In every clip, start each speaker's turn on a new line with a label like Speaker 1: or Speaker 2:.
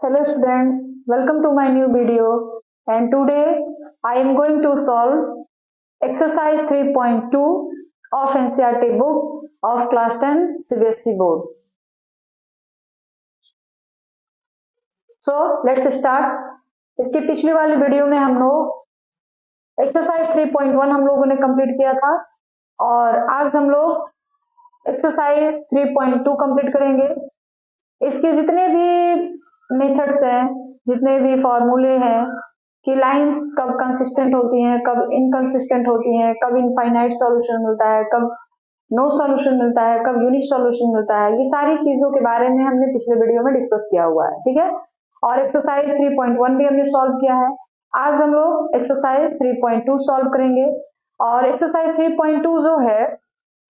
Speaker 1: Hello students, welcome to my new video and today I am going to solve exercise 3.2 of NCERT book of class 10 CBSE board. So let's start. इसकी पिछली वाली video में हम लोग exercise 3.1 हम लोगों ने कंप्लीट किया था और आज हम लोग एक्सरसाइज 3.2 कंप्लीट करेंगे। इसके जितने भी मेथड्स हैं, जितने भी फॉर्मूले हैं कि लाइंस कब कंसिस्टेंट होती हैं, कब इनकंसिस्टेंट होती हैं, कब इनफाइनाइट सॉल्यूशन मिलता है, कब नो सॉल्यूशन मिलता है, कब यूनिक सॉल्यूशन मिलता है, ये सारी चीजों के बारे में हमने पिछले वीडियो में डिस्कस किया हुआ है। ठीक है, और एक्सरसाइज 3.1 भी हमने सॉल्व किया है। आज हम लोग एक्सरसाइज 3.2 सॉल्व करेंगे और एक्सरसाइज 3.2 जो है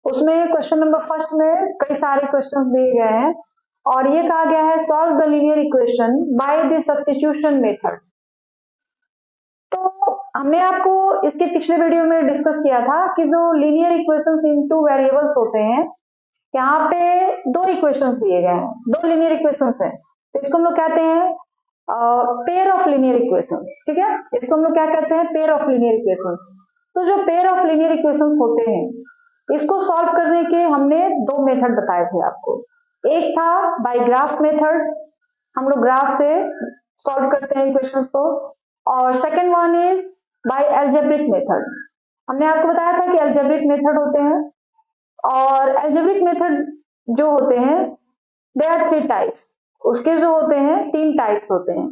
Speaker 1: उसमें क्वेश्चन नंबर फर्स्ट में कई सारे क्वेश्चंस दिए गए हैं और ये कहा गया है solve the linear equation by the substitution method. तो हमने आपको इसके पिछले वीडियो में डिस्कस किया था कि जो लीनियर इक्वेशंस इनटू वेरिएबल्स होते हैं, यहाँ पे दो इक्वेशंस दिए गए हैं, दो लीनियर इक्वेशंस हैं, तो इसको हम लोग कहते हैं पेयर ऑफ लीनियर इक्वेशंस। ठीक है, इसको हम लोग क्या कहते हैं, पेयर ऑफ लीनियर इक्वेशंस। तो जो पेयर ऑफ लीनियर इक्वेशंस होते हैं इसको सॉल्व करने के हमने दो मेथड बताए थे आपको। एक था बाय ग्राफ मेथड, हम लोग ग्राफ से सॉल्व करते हैं इक्वेशंस को, और second one is by algebraic method. हमने आपको बताया था कि अलजेब्रिक मेथड होते हैं और अलजेब्रिक मेथड जो होते हैं दे आर थ्री टाइप्स। उसके जो होते हैं तीन टाइप्स होते हैं।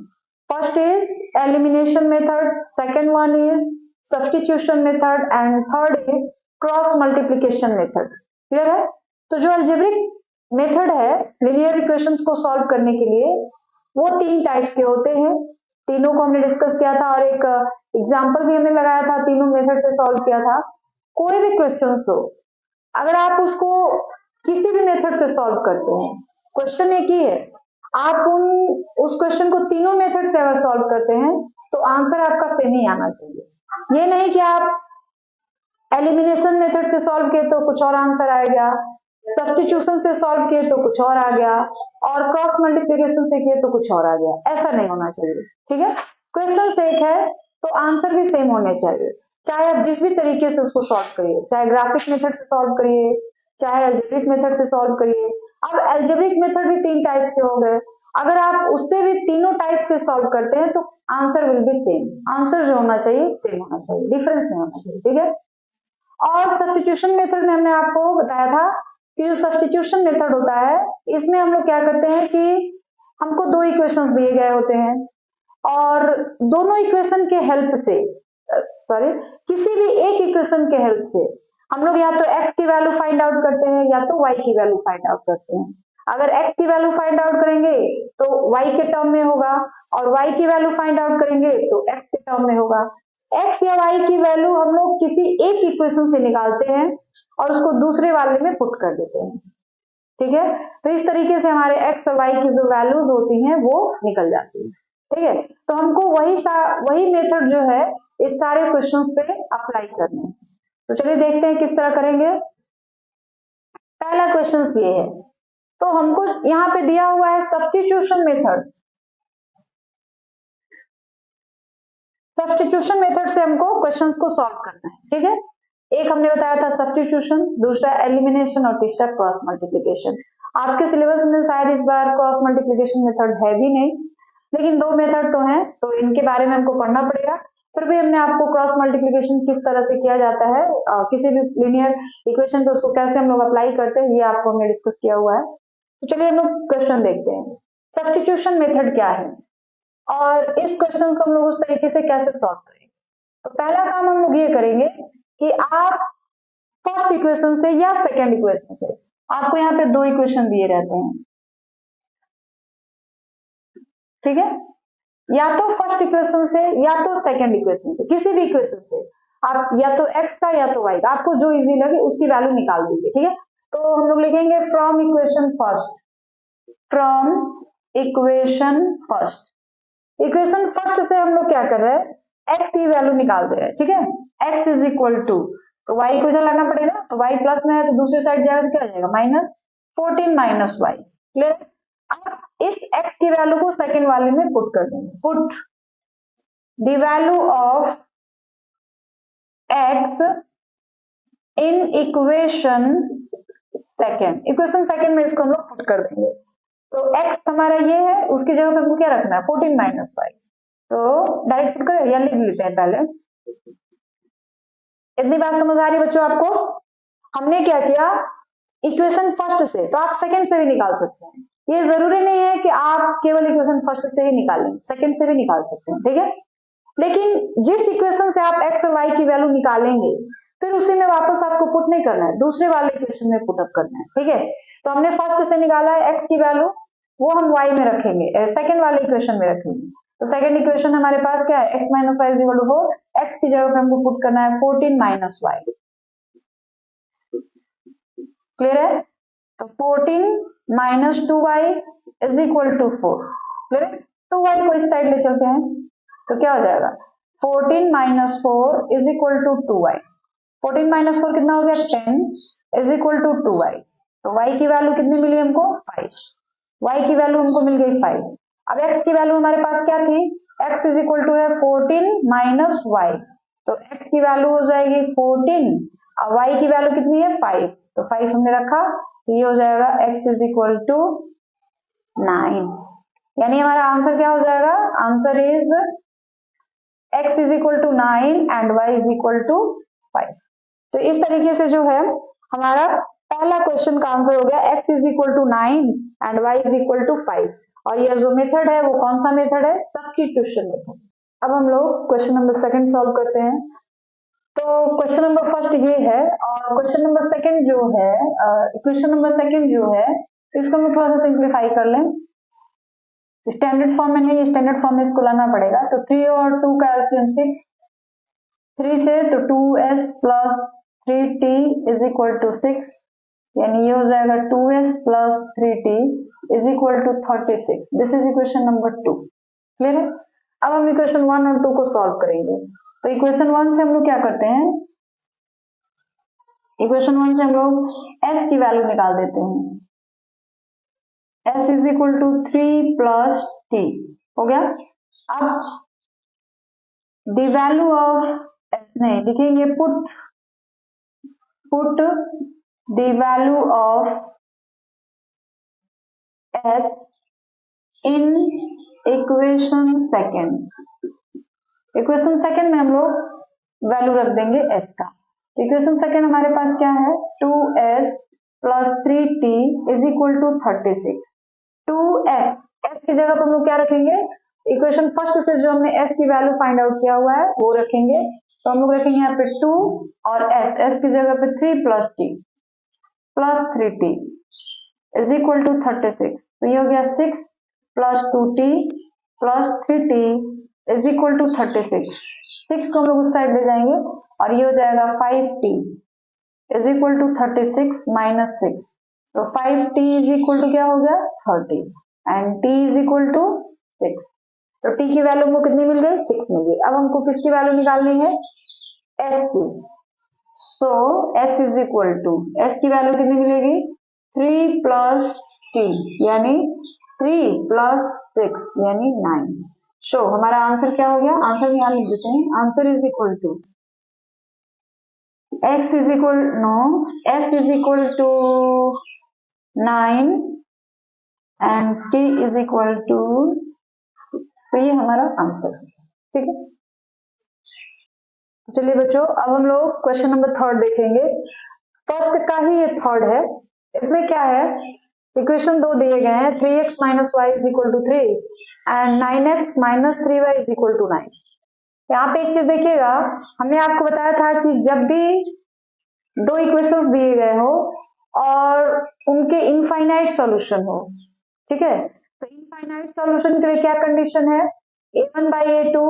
Speaker 1: First is elimination method, second one is substitution method and third is cross multiplication method. Clear है? तो जो अलजेब्रिक मेथड है लीनियर इक्वेशंस को सॉल्व करने के लिए वो तीन टाइप्स के होते हैं। तीनों को हमने डिस्कस किया था और एक एग्जांपल भी हमने लगाया था, तीनों मेथड से सॉल्व किया था। कोई भी क्वेश्चन हो, अगर आप उसको किसी भी मेथड से सॉल्व करते हैं, क्वेश्चन एक ही है, आप उस क्वेश्चन को तीनों मेथड से अगर सॉल्व करते हैं तो आंसर आपका सेम ही आना चाहिए। ये नहीं कि आप एलिमिनेशन मेथड से सॉल्व किए तो कुछ और आंसर आएगा, सब्स्टिट्यूशन से सॉल्व किए तो कुछ और आ गया, और क्रॉस मल्टीप्लिकेशन से किए तो कुछ और आ गया। ऐसा नहीं होना चाहिए। ठीक है, क्वेश्चन सेम है तो आंसर भी सेम होने चाहिए, चाहे आप जिस भी तरीके से उसको सॉल्व करिए, चाहे ग्राफिक मेथड से सॉल्व करिए, चाहे अलजेब्रिक मेथड से सॉल्व करिए। अब अलजेब्रिक मेथड भी तीन टाइप्स के हो गए, अगर आप उससे भी तीनों टाइप से सॉल्व करते हैं तो answer will be same. Answer जो होना चाहिए सेम होना चाहिए, डिफरेंस नहीं होना चाहिए। ठीक है, और सब्स्टिट्यूशन मेथड में हमने आपको बताया था कि जो सब्स्टिट्यूशन मेथड होता है इसमें हम लोग क्या करते हैं कि हमको दो इक्वेशंस दिए गए होते हैं और दोनों इक्वेशन के हेल्प से किसी भी एक इक्वेशन के हेल्प से हम लोग या तो x की वैल्यू फाइंड आउट करते हैं या तो y की वैल्यू फाइंड आउट करते हैं। अगर x की वैल्यू फाइंड आउट करेंगे तो y के टर्म में होगा और y की वैल्यू फाइंड आउट करेंगे तो x के टर्म में होगा। x या y की वैल्यू हम लोग किसी एक इक्वेशन से निकालते हैं और उसको दूसरे वाले में पुट कर देते हैं। ठीक है, तो इस तरीके से हमारे x और y की जो वैल्यूज होती हैं वो निकल जाती है। ठीक है, तो हमको वही मेथड जो है इस सारे क्वेश्चंस पे अप्लाई करना है। तो चलिए देखते हैं किस तरह करेंगे। पहला क्वेश्चन ये है, तो हमको यहाँ पे दिया हुआ है सब्स्टिट्यूशन मेथड। सब्स्टिट्यूशन मेथड से हमको क्वेश्चंस को सॉल्व करना है। ठीक है, एक हमने बताया था सब्स्टिट्यूशन, दूसरा एलिमिनेशन और तीसरा क्रॉस मल्टीप्लिकेशन। आपके सिलेबस में शायद इस बार क्रॉस मल्टीप्लिकेशन मेथड है भी नहीं, लेकिन दो मेथड तो हैं तो इनके बारे में हमको पढ़ना पड़ेगा। फिर भी हमने आपको क्रॉस मल्टीप्लिकेशन किस तरह से किया जाता है, किसी भी लीनियर इक्वेशन पे उसको कैसे हम लोग अप्लाई करते हैं, ये आपको हमने डिस्कस किया हुआ है। तो चलिए हम लोग क्वेश्चन देखते हैं सब्स्टिट्यूशन मेथड क्या है और इस क्वेश्चन को हम लोग उस तरीके से कैसे सॉल्व करेंगे। तो पहला काम हम लोग ये करेंगे कि आप फर्स्ट इक्वेशन से या सेकेंड इक्वेशन से, आपको यहाँ पे दो इक्वेशन दिए रहते हैं। ठीक है, या तो फर्स्ट इक्वेशन से या तो सेकंड इक्वेशन से, किसी भी इक्वेशन से आप या तो x का या तो y का, आपको जो इजी लगे उसकी वैल्यू निकाल दीजिए। ठीक है, तो हम लोग लिखेंगे from equation first, from equation first. Equation first से हम लोग क्या कर रहे हैं, x की वैल्यू निकाल दे रहे हैं। ठीक है, x इज इक्वल टू, तो y को इधर लाना पड़ेगा, तो y प्लस में है तो दूसरी साइड जाएगा तो क्या आ जाएगा, -14 - y। क्लियर? अब इस x की वैल्यू को सेकंड वाले में पुट कर देंगे। Put the value of x in equation second, equation second में इसको हम लोग पुट कर देंगे। तो x हमारा ये है, उसकी जगह पे हमको क्या रखना है 14 माइनस 5। तो डायरेक्ट पुट कर या लिख लेते हैं पहले। इतनी बात समझ आ रही बच्चों आपको? हमने क्या किया, इक्वेशन फर्स्ट से, तो आप सेकंड से भी निकाल सकते हैं। ये जरूरी नहीं है कि आप केवल इक्वेशन फर्स्ट से ही निकालें, सेकंड से भी निकाल सकते हैं, ठीक है। लेकिन जिस इक्वेशन से आप x और y की वैल्यू निकालेंगे फिर उसी में वापस आपको पुट नहीं करना है, दूसरे वाले इक्वेशन में पुट अप करना है, ठीक है। तो हमने फर्स्ट से निकाला है x की वैल्यू, वो हम y में रखेंगे, सेकंड वाले इक्वेशन में रखेंगे। तो सेकंड इक्वेशन हमारे पास क्या है, x minus Y equal to 4, x की जगह पे हमको पुट करना है 14 माइनस वाई। क्लियर है? तो 14 minus 2y is equal to 4। Clear है? 2y को इस साइड ले चलते हैं तो क्या हो जाएगा, 14 minus 4 is equal to 2y। 14 minus 4 कितना हो गया, 10 इज इक्वल टू 2y। तो y की वैल्यू कितनी मिली हमको, 5। y की वैल्यू हमको मिल गई 5। अब x की वैल्यू हमारे पास क्या थी, x इज इक्वल टू है 14 माइनस y, तो x की वैल्यू हो जाएगी 14, अब y की वैल्यू कितनी है 5, तो 5 हमने रखा, तो ये हो जाएगा x इज इक्वल टू 9। यानी हमारा आंसर क्या हो जाएगा, answer is x is equal to 9 and y is equal to 5। तो इस तरीके से जो है हमारा पहला क्वेश्चन का आंसर हो गया, x is equal to 9 and y is equal to 5। और ये जो मेथड है वो कौन सा मेथड है, सब्स्टिट्यूशन मेथड। अब हम लोग क्वेश्चन नंबर सेकंड सॉल्व करते हैं। तो क्वेश्चन नंबर फर्स्ट ये है और क्वेश्चन नंबर सेकंड जो है, इक्वेशन नंबर सेकंड जो है इसको हम थोड़ा सा सिंप्लीफाई कर लें। स्टैंडर्ड फॉर्म में नहीं, स्टैंडर्ड फॉर्म में इसको लाना पड़ेगा। तो 3 और 2 का एलसीएम 6, 3 से तो 2s plus 3t is equal to 6, यानी ये हो जाएगा 2s plus 3t is equal to 36। This is equation number 2। Clear है? अब हम इक्वेशन 1 और 2 को सॉल्व करेंगे। तो इक्वेशन 1 से हम लोग क्या करते हैं, इक्वेशन 1 से हम लोग s की वैल्यू निकाल देते हैं। s is equal to 3 plus t हो गया। अब द वैल्यू ऑफ s, नहीं लिखेंगे put the value of s in equation second. Equation second में हम लोग वैल्यू रख देंगे s का। इक्वेशन सेकंड हमारे पास क्या है, 2s plus 3t is equal to 36। 2s, s की जगह पर हम लोग क्या रखेंगे, इक्वेशन फर्स्ट से जो हमने s की वैल्यू फाइंड आउट किया हुआ है वो रखेंगे। तो हम लोग रखेंगे यहाँ पे 2 और s की जगह पे 3 plus t plus 3t is equal to 36। तो ये हो गया 6 plus 2t plus 3t is equal to 36। 6 को हम लोग उस साइड ले जाएंगे और ये हो जाएगा 5t is equal to 36 minus 6। तो 5t इज इक्वल टू क्या हो गया 30 and t is equal to 6। तो t की वैल्यू हमको कितनी मिल गई, 6 मिल गई। अब हमको किसकी वैल्यू निकालनी है, s की। So s is equal to, s की वैल्यू कितनी मिलेगी 3 प्लस t यानी 3 प्लस 6 यानी 9। सो हमारा आंसर क्या हो गया, आंसर यहाँ लिख देते हैं। Answer is equal to x is equal s is equal to 9 and t is equal to, तो ये हमारा आंसर है। ठीक है, चलिए बच्चों अब हम लोग क्वेश्चन नंबर थर्ड देखेंगे। फर्स्ट का ही ये थर्ड है। इसमें क्या है, इक्वेशन 2 दिए गए हैं, 3x minus y is equal to 3 and 9x minus 3y is equal to 9। यहाँ पे एक चीज देखिएगा, हमने आपको बताया था कि जब भी दो इक्वेशंस दिए गए हो और उनके इनफाइनाइट सॉल्यूशन हो, ठीक है, तो इनफाइनाइट सॉल्यूशन के लिए क्या कंडीशन है, a1 by a2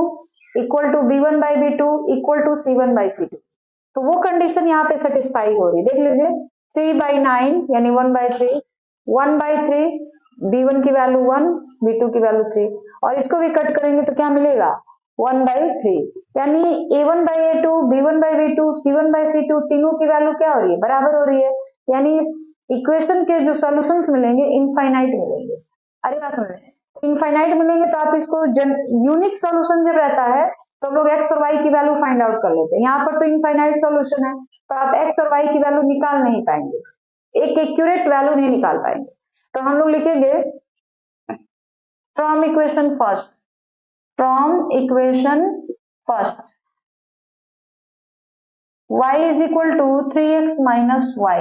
Speaker 1: equal to b1 by b2 equal to c1 by c2। तो वो कंडीशन यहाँ पे सेटिस्फाई हो रही है। देख लीजिए 3 by 9 यानी 1 by 3, 1 by 3, b1 की वैल्यू 1, b2 की वैल्यू 3, और इसको भी कट करेंगे तो क्या मिलेगा 1 by 3, यानी a1 by a2, b1 by b2, c1 by c2 तीनों की वैल्यू क्या हो रही है, बराबर हो रही है। यानी इक्वेशन के जो सॉल्यूशंस मिलेंगे इनफाइनाइट मिलेंगे। अरे बात समझ, इनफाइनाइट मिलेंगे तो आप इसको यूनिक सॉल्यूशन जब रहता है तो लोग एक्स और वाई की वैल्यू फाइंड आउट कर लेते हैं। यहाँ पर तो इनफाइनाइट सॉल्यूशन है तो आप एक्स और वाई की वैल्यू निकाल नहीं पाएंगे, एक एक्यूरेट वैल्यू नहीं निकाल पाएंगे। तो हम लोग लिखेंगे from equation first, from equation first y is equal to 3x minus y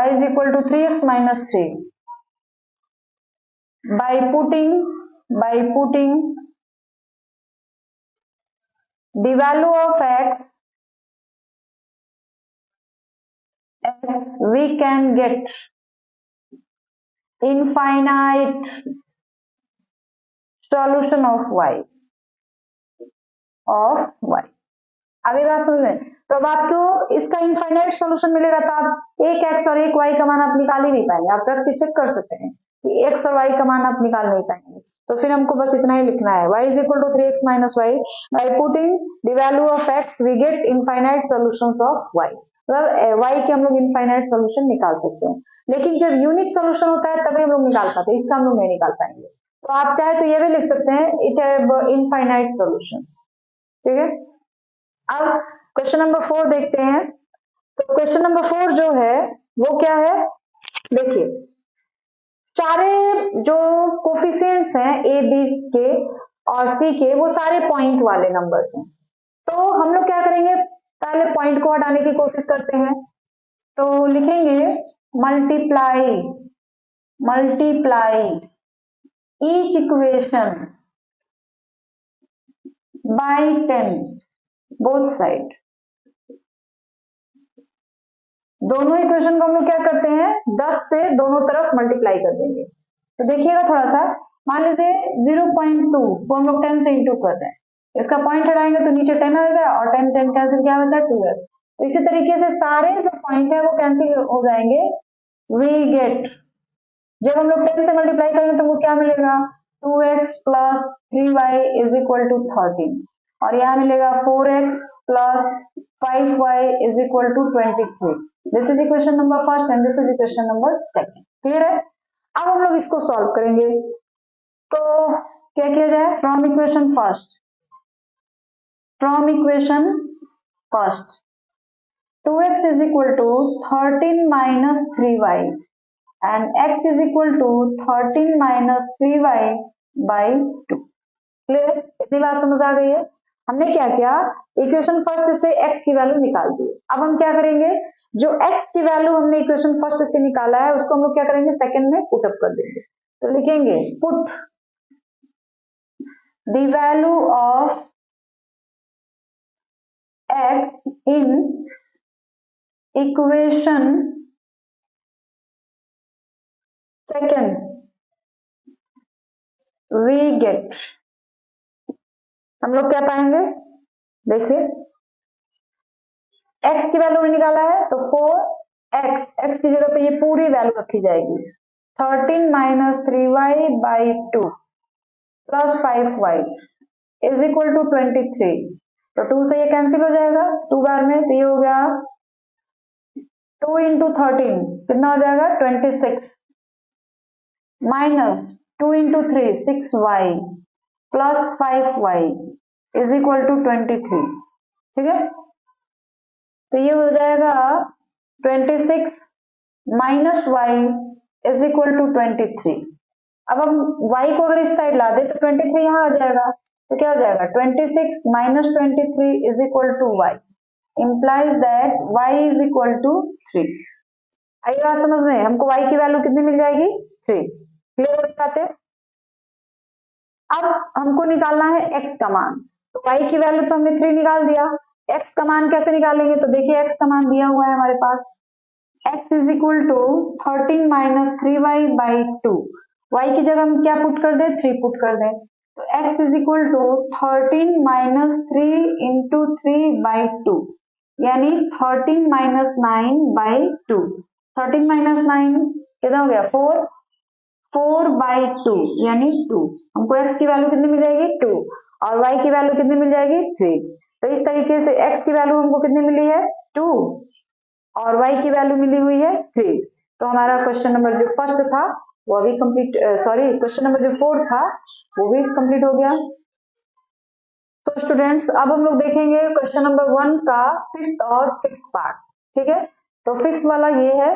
Speaker 1: is equal to 3x minus 3 by putting the value of x we can get infinite solution of y अभी बात समझ में। तो अब आपको इसका infinite solution मिलेगा तो आप एक एक्स और एक वाई का मान आप निकाल ही नहीं पाएंगे, आप रख के चेक कर सकते हैं कि एक्स और वाई का मान आप निकाल नहीं पाएंगे। तो फिर हमको बस इतना ही लिखना है, y is equal to 3x minus y by putting the value of x we get infinite solutions of y। मतलब y के हम लोग इनफाइनाइट सॉल्यूशन निकाल सकते हैं, लेकिन जब यूनिक सॉल्यूशन होता है तभी हम लोग निकाल पाते हैं, इसका हम लोग नहीं निकाल पाएंगे। तो आप चाहे तो ये भी लिख सकते हैं इट हैव इनफाइनाइट सॉल्यूशन। ठीक है, अब क्वेश्चन नंबर 4 देखते हैं। तो क्वेश्चन नंबर 4 जो है वो क्या है, देखिए सारे जो कोफिशिएंट्स हैं ए बी के और सी के वो सारे पॉइंट वाले नंबर्स हैं। तो हम लोग क्या करेंगे, पहले पॉइंट को हटाने की कोशिश करते हैं। तो लिखेंगे multiply each equation by 10 both side. दोनों इक्वेशन को हम लोग क्या करते हैं 10 से दोनों तरफ मल्टीप्लाई कर देंगे। तो देखिएगा थोड़ा सा, मान लीजिए 0.2 को हम लोग 10 से इंटू कर रहे हैं, इसका पॉइंट हटाएंगे तो नीचे 10 आएगा और 10 10 कैंसिल क्या बचा 2x। तो इसी तरीके से सारे जो पॉइंट है वो कैंसिल हो जाएंगे। वी गेट, जब हम लोग 10 से मल्टीप्लाई करेंगे तो वो क्या मिलेगा 2x plus 3y is equal to 13 और यहाँ मिलेगा 4x plus 5y is equal to 23। This is equation number first and this is equation number second. Clear है, अब हम लोग इसको सॉल्व करेंगे। तो क्या किया जाए, from equation first 2x is equal to 13 minus 3y and x is equal to 13 minus 3y by 2। Clear, इतनी बात समझ आ गई है। हमने क्या किया, इक्वेशन फर्स्ट से x की वैल्यू निकाल दी। अब हम क्या करेंगे, जो x की वैल्यू हमने इक्वेशन फर्स्ट से निकाला है उसको हम लोग क्या करेंगे सेकंड में पुट अप कर देंगे। तो लिखेंगे put the value of x in equation second we get, हम लोग क्या पाएंगे, देखिए x की वैल्यू निकाला है तो 4x की जगह पे ये पूरी वैल्यू रखी जाएगी 13 minus 3y by 2 plus 5y is equal to 23। तो 2 से ये कैंसिल हो जाएगा 2 बार में, तो ये हो गया 2 इंटू 13 कितना हो जाएगा 26 minus 2 into 3 6y plus 5y is equal to 23। ठीक है, तो ये हो जाएगा 26 minus y is equal to 23। अब हम y को अगर इस साइड ला दे तो 23 यहाँ आ जाएगा, तो क्या हो जाएगा 26 minus 23 is equal to y implies that y is equal to 3। आई बात समझ में, हमको y की वैल्यू कितनी मिल जाएगी 3। क्लियर हो जाते हैं। अब हमको निकालना है x का मान, तो y की वैल्यू तो हमने 3 निकाल दिया, x का मान कैसे निकालेंगे, तो देखिए x का मान दिया हुआ है हमारे पास, x is equal to 13 minus 3y by 2। y की जगह हम क्या पुट कर दे 3 पुट कर दे, तो x is equal to 13 minus 3 into 3 by 2 यानी 13 माइनस 9 बाई 2। 13 माइनस 9 कितना हो गया 4 बाई 2 यानी 2। हमको x की वैल्यू कितनी मिल जाएगी 2 और y की वैल्यू कितनी मिल जाएगी 3। तो इस तरीके से x की वैल्यू हमको कितनी मिली है 2 और y की वैल्यू मिली हुई है 3। तो हमारा क्वेश्चन नंबर जो फर्स्ट था वो अभी कंप्लीट, सॉरी क्वेश्चन नंबर जो 4 था वो भी कंप्लीट हो गया। तो स्टूडेंट्स अब हम लोग देखेंगे क्वेश्चन नंबर 1 का 5th और 6th पार्ट। ठीक है, तो 5th वाला ये है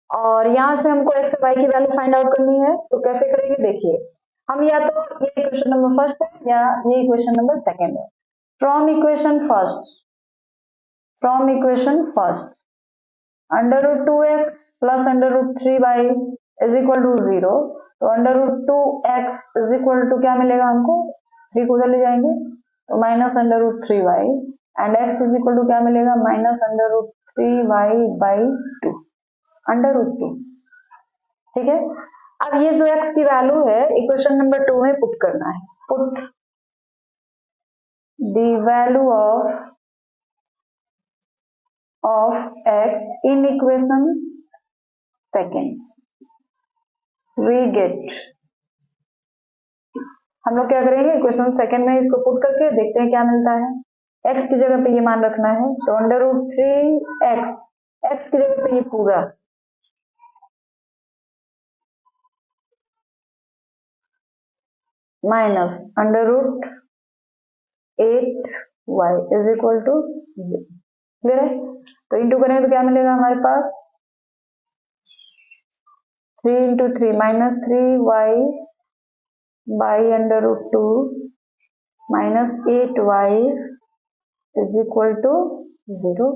Speaker 1: और यहाँ से हमको एक्स वाई की वैल्यू फाइंड आउट करनी है। तो कैसे करेंगे देखिए, हम या तो ये क्वेश्चन नंबर फर्स्ट है या ये क्वेश्चन नंबर सेकंड है। From equation first under root 2x plus under root 3y is equal to 0। तो under root 2x is equal to क्या मिलेगा हमको, 3 को उधर ले जाएंगे तो minus under root 3y and x is equal to क्या मिलेगा, minus under root 3y by 2 under root 2। ठीक है, अब ये जो x की वैल्यू है इक्वेशन नंबर 2 में पुट करना है। Put the value of x in equation second we get, हम लोग क्या करेंगे इक्वेशन सेकेंड में इसको पुट करके देखते हैं क्या मिलता है। x की जगह पे ये मान रखना है तो अंडर रूट 3x, x की जगह पे ये पूरा minus under root 8y is equal to 0। Clear है, तो इंटू करेंगे तो क्या मिलेगा हमारे पास 3 into 3 minus 3y by under root 2 minus 8y is equal to 0।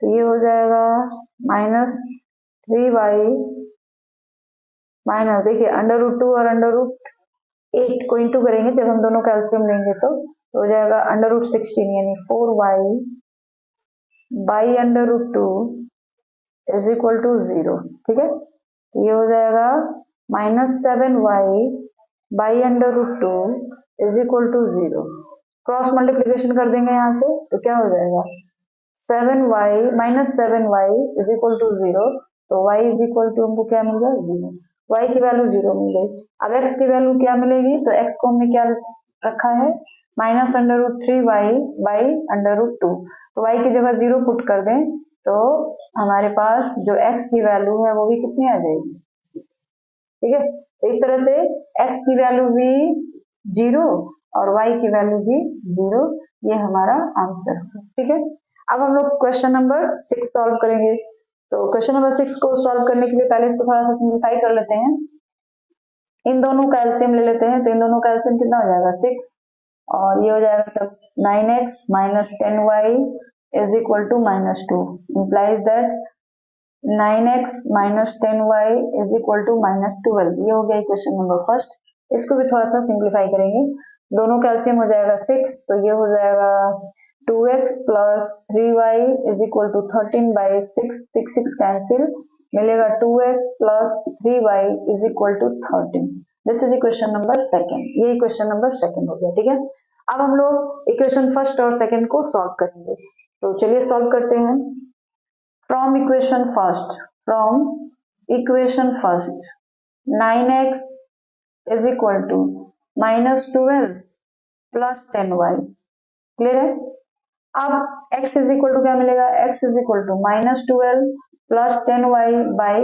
Speaker 1: तो ये हो जाएगा माइनस 3y माइनस, देखिए अंडर रूट 2 और अंडर रूट 8 को इंटू करेंगे जब हम दोनों कैल्शियम लेंगे तो हो जाएगा अंडर रूट 16 यानी 4y by under root 2 is equal to 0। ठीक है, ये हो जाएगा minus 7y by under root 2 is equal to 0। Cross multiplication कर देंगे यहाँ से तो क्या हो जाएगा 7y minus 7y is equal to 0। तो y इज इक्वल टू हमको क्या मिल गया 0, y की वैल्यू 0 मिल गई। अब x की वैल्यू क्या मिलेगी, तो x को हमने क्या रखा है minus under root 3y by under root 2। तो y की जगह 0 पुट कर दें तो हमारे पास जो x की वैल्यू है वो भी कितनी आ जाएगी। ठीक है, तो इस तरह से x की वैल्यू भी 0 और y की वैल्यू भी 0, ये हमारा आंसर है। ठीक है, अब हम लोग क्वेश्चन नंबर 6 सॉल्व करेंगे। तो क्वेश्चन नंबर 6 को सॉल्व करने के लिए पहले इसको थोड़ा सा सिंप्लीफाई कर लेते हैं। इन दोनों का एलसीएम ले लेते हैं तो इन दोनों का एलसीएम कितना हो जाएगा 6 और ये हो जाएगा तब 9x minus 10y is equal to minus 2 implies that 9x minus 10y is equal to minus 12। ये हो गया क्वेश्चन नंबर फर्स्ट। इसको भी थोड़ा सा सिंप्लीफाई करेंगे, दोनों का एलसीएम हो जाएगा 6 तो ये हो जाएगा 2x plus 3y is equal to 13 by 6, 6 cancel मिलेगा 2x plus 3y is equal to 13। This is equation number second, ये इक्वेशन नंबर सेकेंड हो गया। ठीक है, अब हम लोग इक्वेशन फर्स्ट और सेकेंड को सॉल्व करेंगे। तो चलिए सॉल्व करते हैं। From equation first 9x is equal to minus 12 plus 10y। Clear है, अब x इज इक्वल टू क्या मिलेगा, x is equal to minus 12 plus 10y by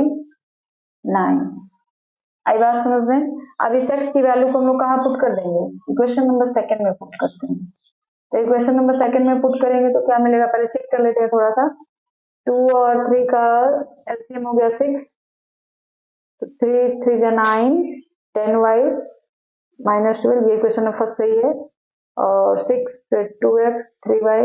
Speaker 1: 9। आई बात समझ में। अब इस x की वैल्यू को हम लोग कहाँ पुट कर देंगे, इक्वेशन नंबर सेकंड में पुट करते हैं। तो इक्वेशन नंबर सेकंड में पुट करेंगे तो क्या मिलेगा, पहले चेक कर लेते हैं थोड़ा सा। 2 और 3 का एलसीएम हो गया 6, तो 3 3 जा 9, 10y माइनस 12, ये इक्वेशन नंबर फर्स्ट सही है। और 6 फिर 2x 3y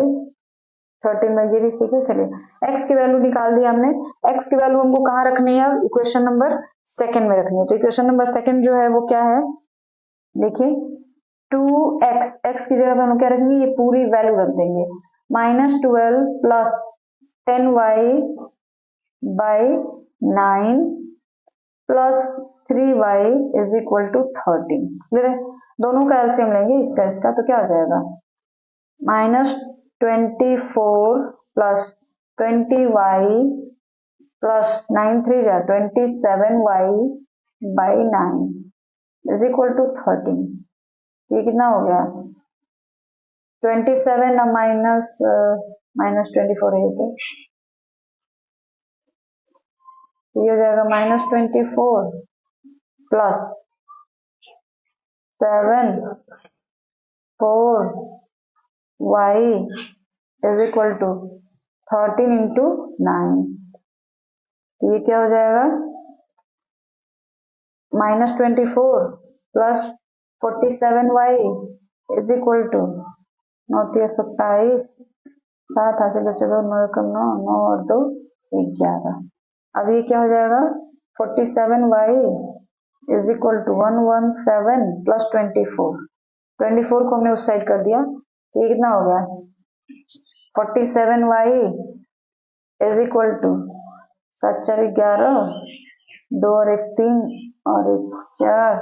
Speaker 1: 13 में ये भी ठीक है। चलिए x की वैल्यू निकाल दी हमने, x की वैल्यू हमको कहाँ रखनी है, इक्वेशन नंबर सेकंड में रखनी है। तो इक्वेशन नंबर सेकंड जो है वो क्या है, देखिए 2x, x की जगह पे हम क्या रखेंगे, ये पूरी वैल्यू रख देंगे minus 12 plus 10y by 9 plus 3y is equal to 13। Clear है, दोनों का एलसीएम लेंगे इसका तो क्या हो जाएगा माइनस 24 प्लस 20y प्लस 9 3 जा 27y by 9 is equal to 13। ये कितना हो गया 27 माइनस 24 है, ये हो जाएगा minus 24 plus 7 4 y is equal to 13 into 9। ये क्या हो जाएगा, -24 plus 47y is equal to 9 27, 7 हाथ से बचे 2, 9 कम 9, 9 और 2 11। अब ये क्या हो जाएगा, 47y is equal to 117 plus 24 को हमने उस साइड कर दिया, तो ये कितना हो गया, 47y इज इक्वल टू 7 4 11, 2 और 1 3 और 1 4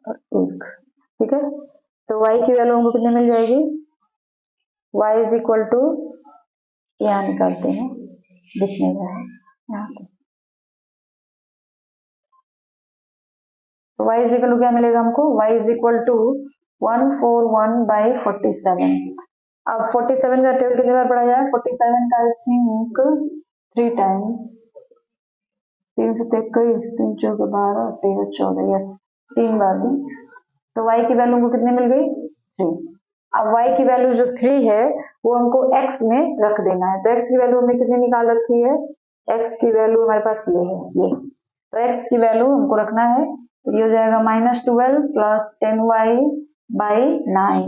Speaker 1: और 1। ठीक है, तो y की वैल्यू हमको कितने मिल जाएगी, y इज इक्वल टू, यहाँ निकालते हैं, दिखने का है यहाँ पे, तो y इज इक्वल टू क्या मिलेगा हमको, y इज इक्वल टू 141/47। अब 47 का टेबल कितनी बार पढ़ा जाए, 47 का आई थिंक 3 टाइम्स, 3 से 21, 3 4 12, 13 14, यस 3 बार भी। तो y की वैल्यू हमको कितने मिल गई, 3। अब y की वैल्यू जो 3 है वो हमको x में रख देना है, तो x की वैल्यू हमने कितनी निकाल रखी है, x की वैल्यू हमारे पास ये है, ये, तो x की वैल्यू हमको रखना है, तो ये हो जाएगा -12 प्लस 10y/9,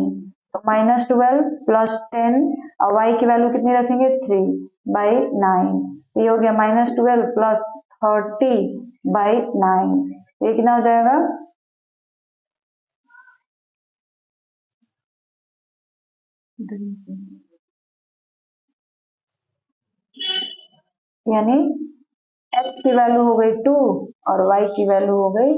Speaker 1: तो -12 प्लस 10 और y की वैल्यू कितनी रखेंगे, 3/9, तो ये हो गया -12 प्लस 30/9, ये कितना हो जाएगा, यानी x की वैल्यू हो गई 2 और y की वैल्यू हो गई,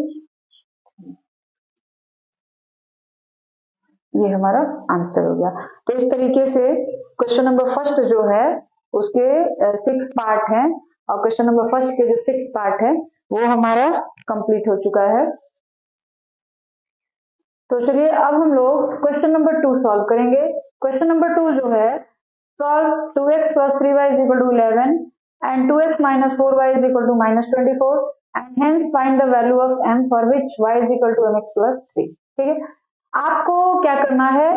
Speaker 1: ये हमारा आंसर हो गया। तो इस तरीके से क्वेश्चन नंबर फर्स्ट जो है उसके 6 पार्ट हैं, और क्वेश्चन नंबर फर्स्ट के जो 6 पार्ट है वो हमारा कंप्लीट हो चुका है। तो चलिए अब हम लोग क्वेश्चन नंबर 2 सॉल्व करेंगे। क्वेश्चन नंबर 2 जो है, solve 2x plus 3y is equal to 11 and 2x minus 4y is equal to -24 and hence find the value of m for which y is equal to mx plus 3। ठीक है, आपको क्या करना है,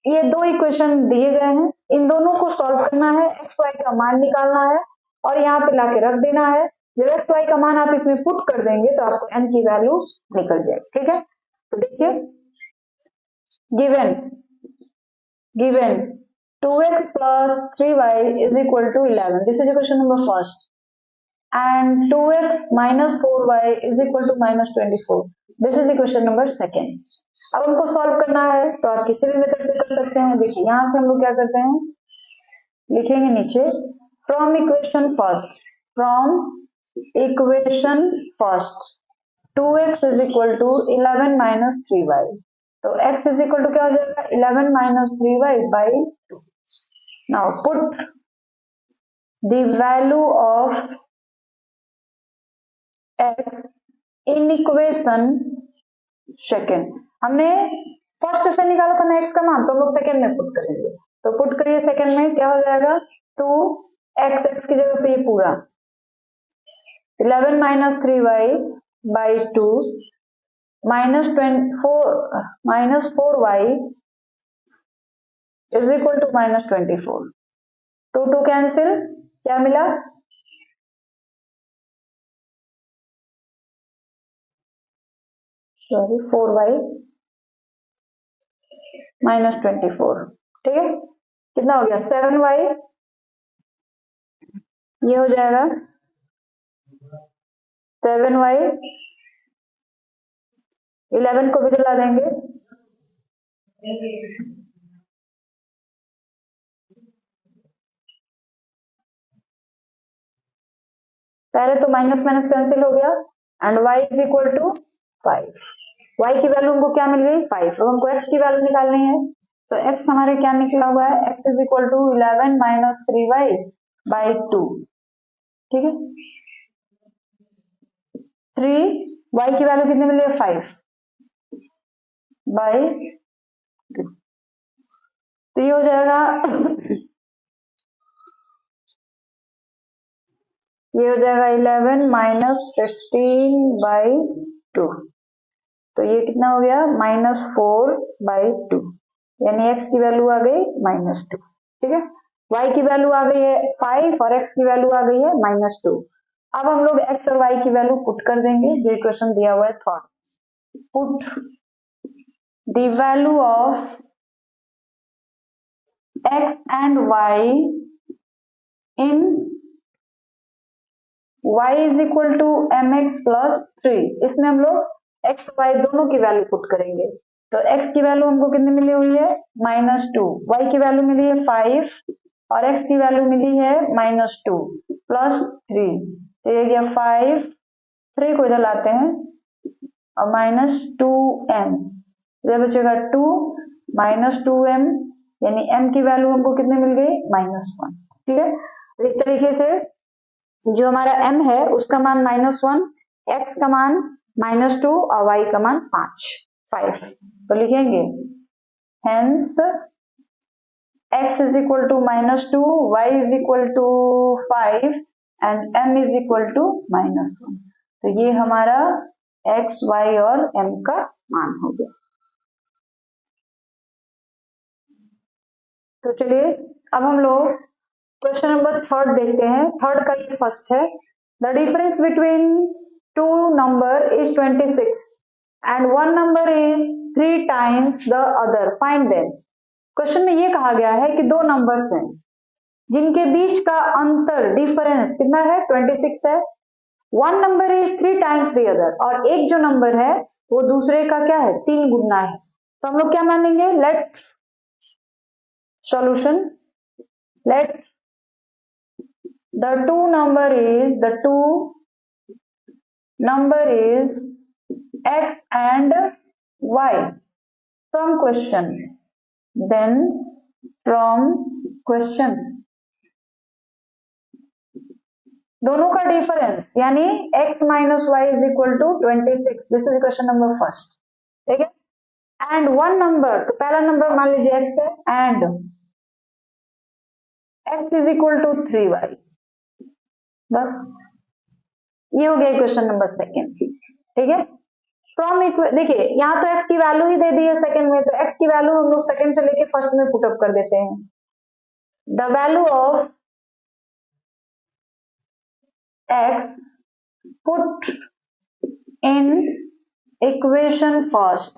Speaker 1: ये दो इक्वेशन दिए गए हैं, इन दोनों को सॉल्व करना है, एक्स वाई का मान निकालना है और यहाँ पे लाके रख देना है। जब एक्स वाई का मान आप इसमें पुट कर देंगे तो आपको n की वैल्यू निकल जाएगी। ठीक है, तो देखिए, given 2x plus 3y is equal to 11, this is equation number first, and 2x minus 4y is equal to -24, this is equation number second। अब हमको सॉल्व करना है तो आप किसी भी मेथड से कर सकते हैं। देखिए यहाँ से हम लोग क्या करते हैं, लिखेंगे नीचे from equation first 2x is equal to 11 minus 3y, तो x is equal to क्या हो जाएगा, 11 minus 3y by 2। Now put the value of x in equation second। हमने फर्स्ट से निकाला था ना x का मान, तो हम लोग सेकंड में पुट करेंगे, तो पुट करिए सेकंड में, क्या हो जाएगा 2x, x की जगह पे ये पूरा 11 minus 3y by 2 -4y is equal to -24, 2 cancel, क्या मिला, सॉरी 4y -24। ठीक है, कितना हो गया 7y, ये हो जाएगा 7y, 11 को भी जला देंगे, पहले तो माइनस माइनस कैंसिल हो गया and y is equal to 5। y की वैल्यू हमको क्या मिल गई 5, अब हमको x की वैल्यू निकालनी है, तो x हमारे क्या निकला हुआ है, x is equal to 11 minus 3y by 2। ठीक है, 3 y की वैल्यू कितनी मिली है 5 by 2, तो ये हो जाएगा ये हो जाएगा 11 माइनस 15/2, तो ये कितना हो गया -4/2, यानी x की वैल्यू आ गई -2। ठीक है, y की वैल्यू आ गई है 5 और x की वैल्यू आ गई है -2। अब हम लोग x और y की वैल्यू पुट कर देंगे, जो इक्वेशन दिया हुआ है third. Put the value of x and y in y is equal to mx plus 3। इसमें हम लोग x y दोनों की वैल्यू पुट करेंगे। तो x की वैल्यू हमको कितनी मिली हुई है -2, y की वैल्यू मिली है 5 और x की वैल्यू मिली है -2 प्लस 3। तो ये गया 5, 3 को इधर लाते हैं और -2m, इधर बचेगा 2 -2m, यानी m की वैल्यू हमको कितनी मिल गई -1। ठीक है, तो इस तरीके से जो हमारा m है उसका मान -1, x का मान -2 और y का मान 5। तो लिखेंगे hence x is equal to -2, y is equal to 5 and m is equal to -1। तो ये हमारा x, y और m का मान हो गया। तो चलिए अब हम लोग क्वेश्चन नंबर थर्ड देखते हैं। थर्ड का ये फर्स्ट है। The difference between two number is 26 and one number is 3 times the other, find them. Question में ये कहा गया है कि दो नंबर्स हैं जिनके बीच का अंतर डिफरेंस कितना है 26 है। One number is 3 times the other, और एक जो नंबर है वो दूसरे का क्या है 3 गुना है। तो हम लोग क्या मानेंगे, let solution, let the two number is x and y from question, then from question दोनों का डिफरेंस यानी x minus y is equal to 26, this is question number first. ठीक है, एंड वन नंबर, तो पहला नंबर मान लीजिए x है and x is equal to 3y, बस ये हो गया क्वेश्चन नंबर सेकेंड। ठीक है, फ्रॉम देखिए यहाँ तो x की वैल्यू ही दे दी है सेकंड में, तो x की वैल्यू हम लोग सेकंड से लेके फर्स्ट में पुट अप कर देते हैं। The value of x put in equation first,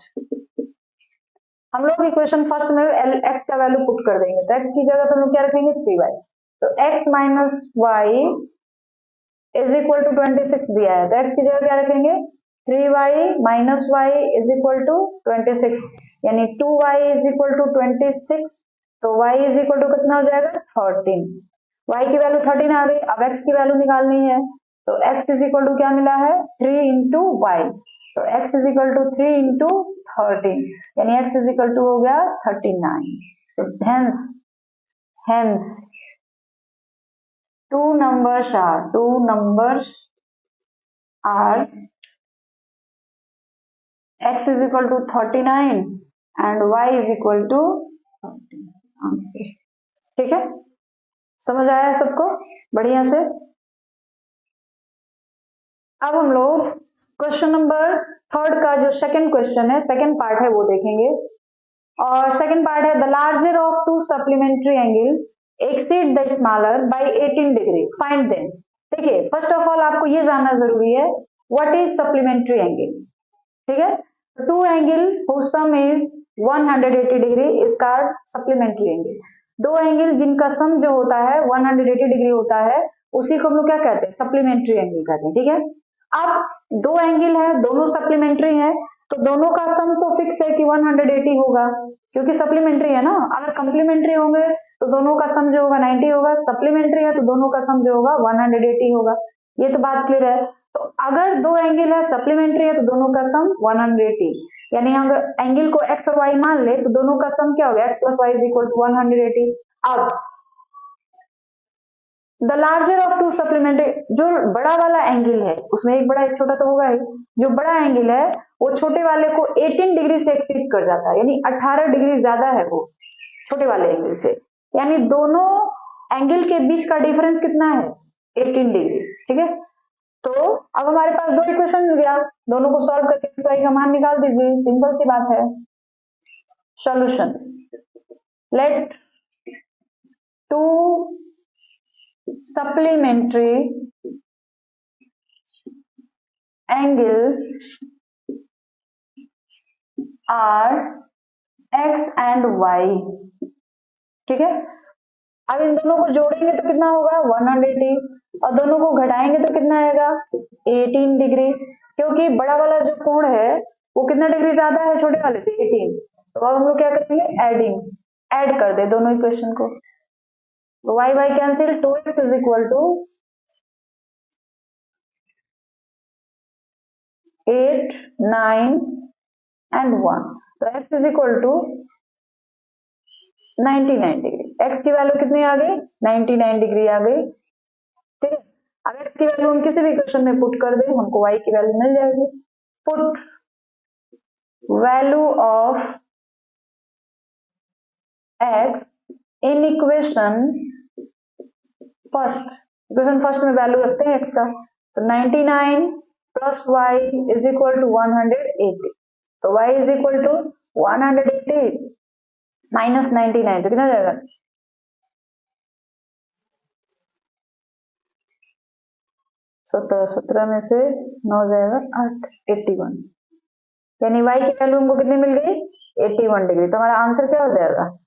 Speaker 1: हम लोग इक्वेशन फर्स्ट में x का वैल्यू पुट कर देंगे, तो x की जगह तो हम लोग क्या रखेंगे 3y, तो x minus y is equal to 26 दिया है, तो x की जगह क्या रखेंगे 3y minus y is equal to 26, यानी 2y इज इक्वल टू 26, तो y इज इक्वल टू कितना हो जाएगा 13। y की वैल्यू 13 आ गई, अब x की वैल्यू निकालनी है, तो x इज इक्वल टू क्या मिला है 3 इंटू वाई, तो x is equal to 3 into 13, यानी x इज इक्वल टू हो गया 39। तो hence two numbers are x is equal to 39 and y is equal to 13 answer. ठीक है, समझ आया सबको बढ़िया से। अब हम लोग क्वेश्चन नंबर थर्ड का जो सेकंड क्वेश्चन है, सेकंड पार्ट है वो देखेंगे, और सेकंड पार्ट है the larger of two supplementary angle exceed the smaller by 18 degree, find them. देखिए फर्स्ट ऑफ ऑल आपको ये जानना जरूरी है व्हाट इज सप्लीमेंट्री एंगल। ठीक है, two angle whose sum is 180 degree is called supplementary angle. दो एंगल जिनका सम जो होता है 180 डिग्री होता है उसी को हम लोग क्या कहते हैं सप्लीमेंट्री एंगल कहते हैं। ठीक है, अब दो एंगल है दोनों सप्लीमेंट्री है, तो दोनों का सम तो फिक्स है कि 180 होगा क्योंकि सप्लीमेंट्री है ना। अगर कंप्लीमेंट्री होंगे तो दोनों का सम जो होगा 90 होगा, सप्लीमेंट्री है तो दोनों का सम जो होगा 180 होगा। ये तो बात क्लियर है। तो अगर दो एंगल है सप्लीमेंट्री है तो दोनों का सम 180, यानी अगर एंगल को x और y मान ले तो दोनों का सम क्या होगा x plus y is equal to 180। अब the larger of two supplementary, जो बड़ा वाला एंगल है उसमें एक बड़ा एक छोटा तो होगा ही, जो बड़ा एंगल है वो छोटे वाले को 18 डिग्री से एक्सीड कर जाता है, यानी 18 डिग्री ज्यादा है वो छोटे वाले एंगल से, यानी दोनों एंगल के बीच का डिफरेंस कितना है 18 डिग्री। ठीक है, तो अब हमारे पास दो इक्वेशन मिल गया, दोनों को सॉल्व करके x y का मान निकाल दीजिए, सिंपल सी बात है। Solution, let two supplementary angles are x and y। ठीक है, अब इन दोनों को जोड़ेंगे तो कितना होगा 180, और दोनों को घटाएंगे तो कितना आएगा 18 डिग्री, क्योंकि बड़ा वाला जो कोण है वो कितना डिग्री ज्यादा है छोटे वाले से 18। तो अब हम लोग क्या करेंगे, ऐड कर दे दोनों इक्वेशन को, y y cancel, 2x is equal to 8, 9 and 1। तो x is equal to 99 degree. x की वैल्यू कितनी आ गई 99 डिग्री आ गई। ठीक है, अब x की वैल्यू हम किसी भी इक्वेशन में पुट कर दें, हमको y की वैल्यू मिल जाएगी। Put value of x in equation first में वैल्यू रखते हैं x का, तो 99 plus y is equal to 180। तो y is equal to 180 minus 99, तो कितना जाएगा 17 में से 9 जाएगा 8, 81। यानी y की वैल्यू हमको कितनी मिल गई 81 डिग्री। तो हमारा आंसर क्या हो जाएगा,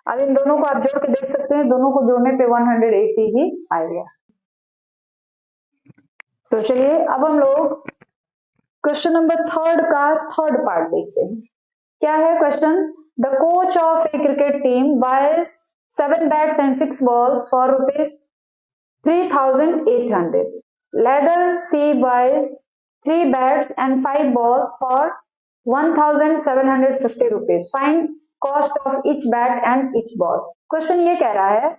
Speaker 1: अब इन दोनों को आप जोड़ के देख सकते हैं, दोनों को जोड़ने पे 180 ही आएगा। तो चलिए अब हम लोग क्वेश्चन नंबर 3 का थर्ड पार्ट देखते हैं। क्या है question, the coach of a cricket team buys 7 bats and 6 balls for rupees 3800। Later she buys 3 bats and 5 balls for 1750 rupees. Find cost of each bat and each ball. Question ये कह रहा है,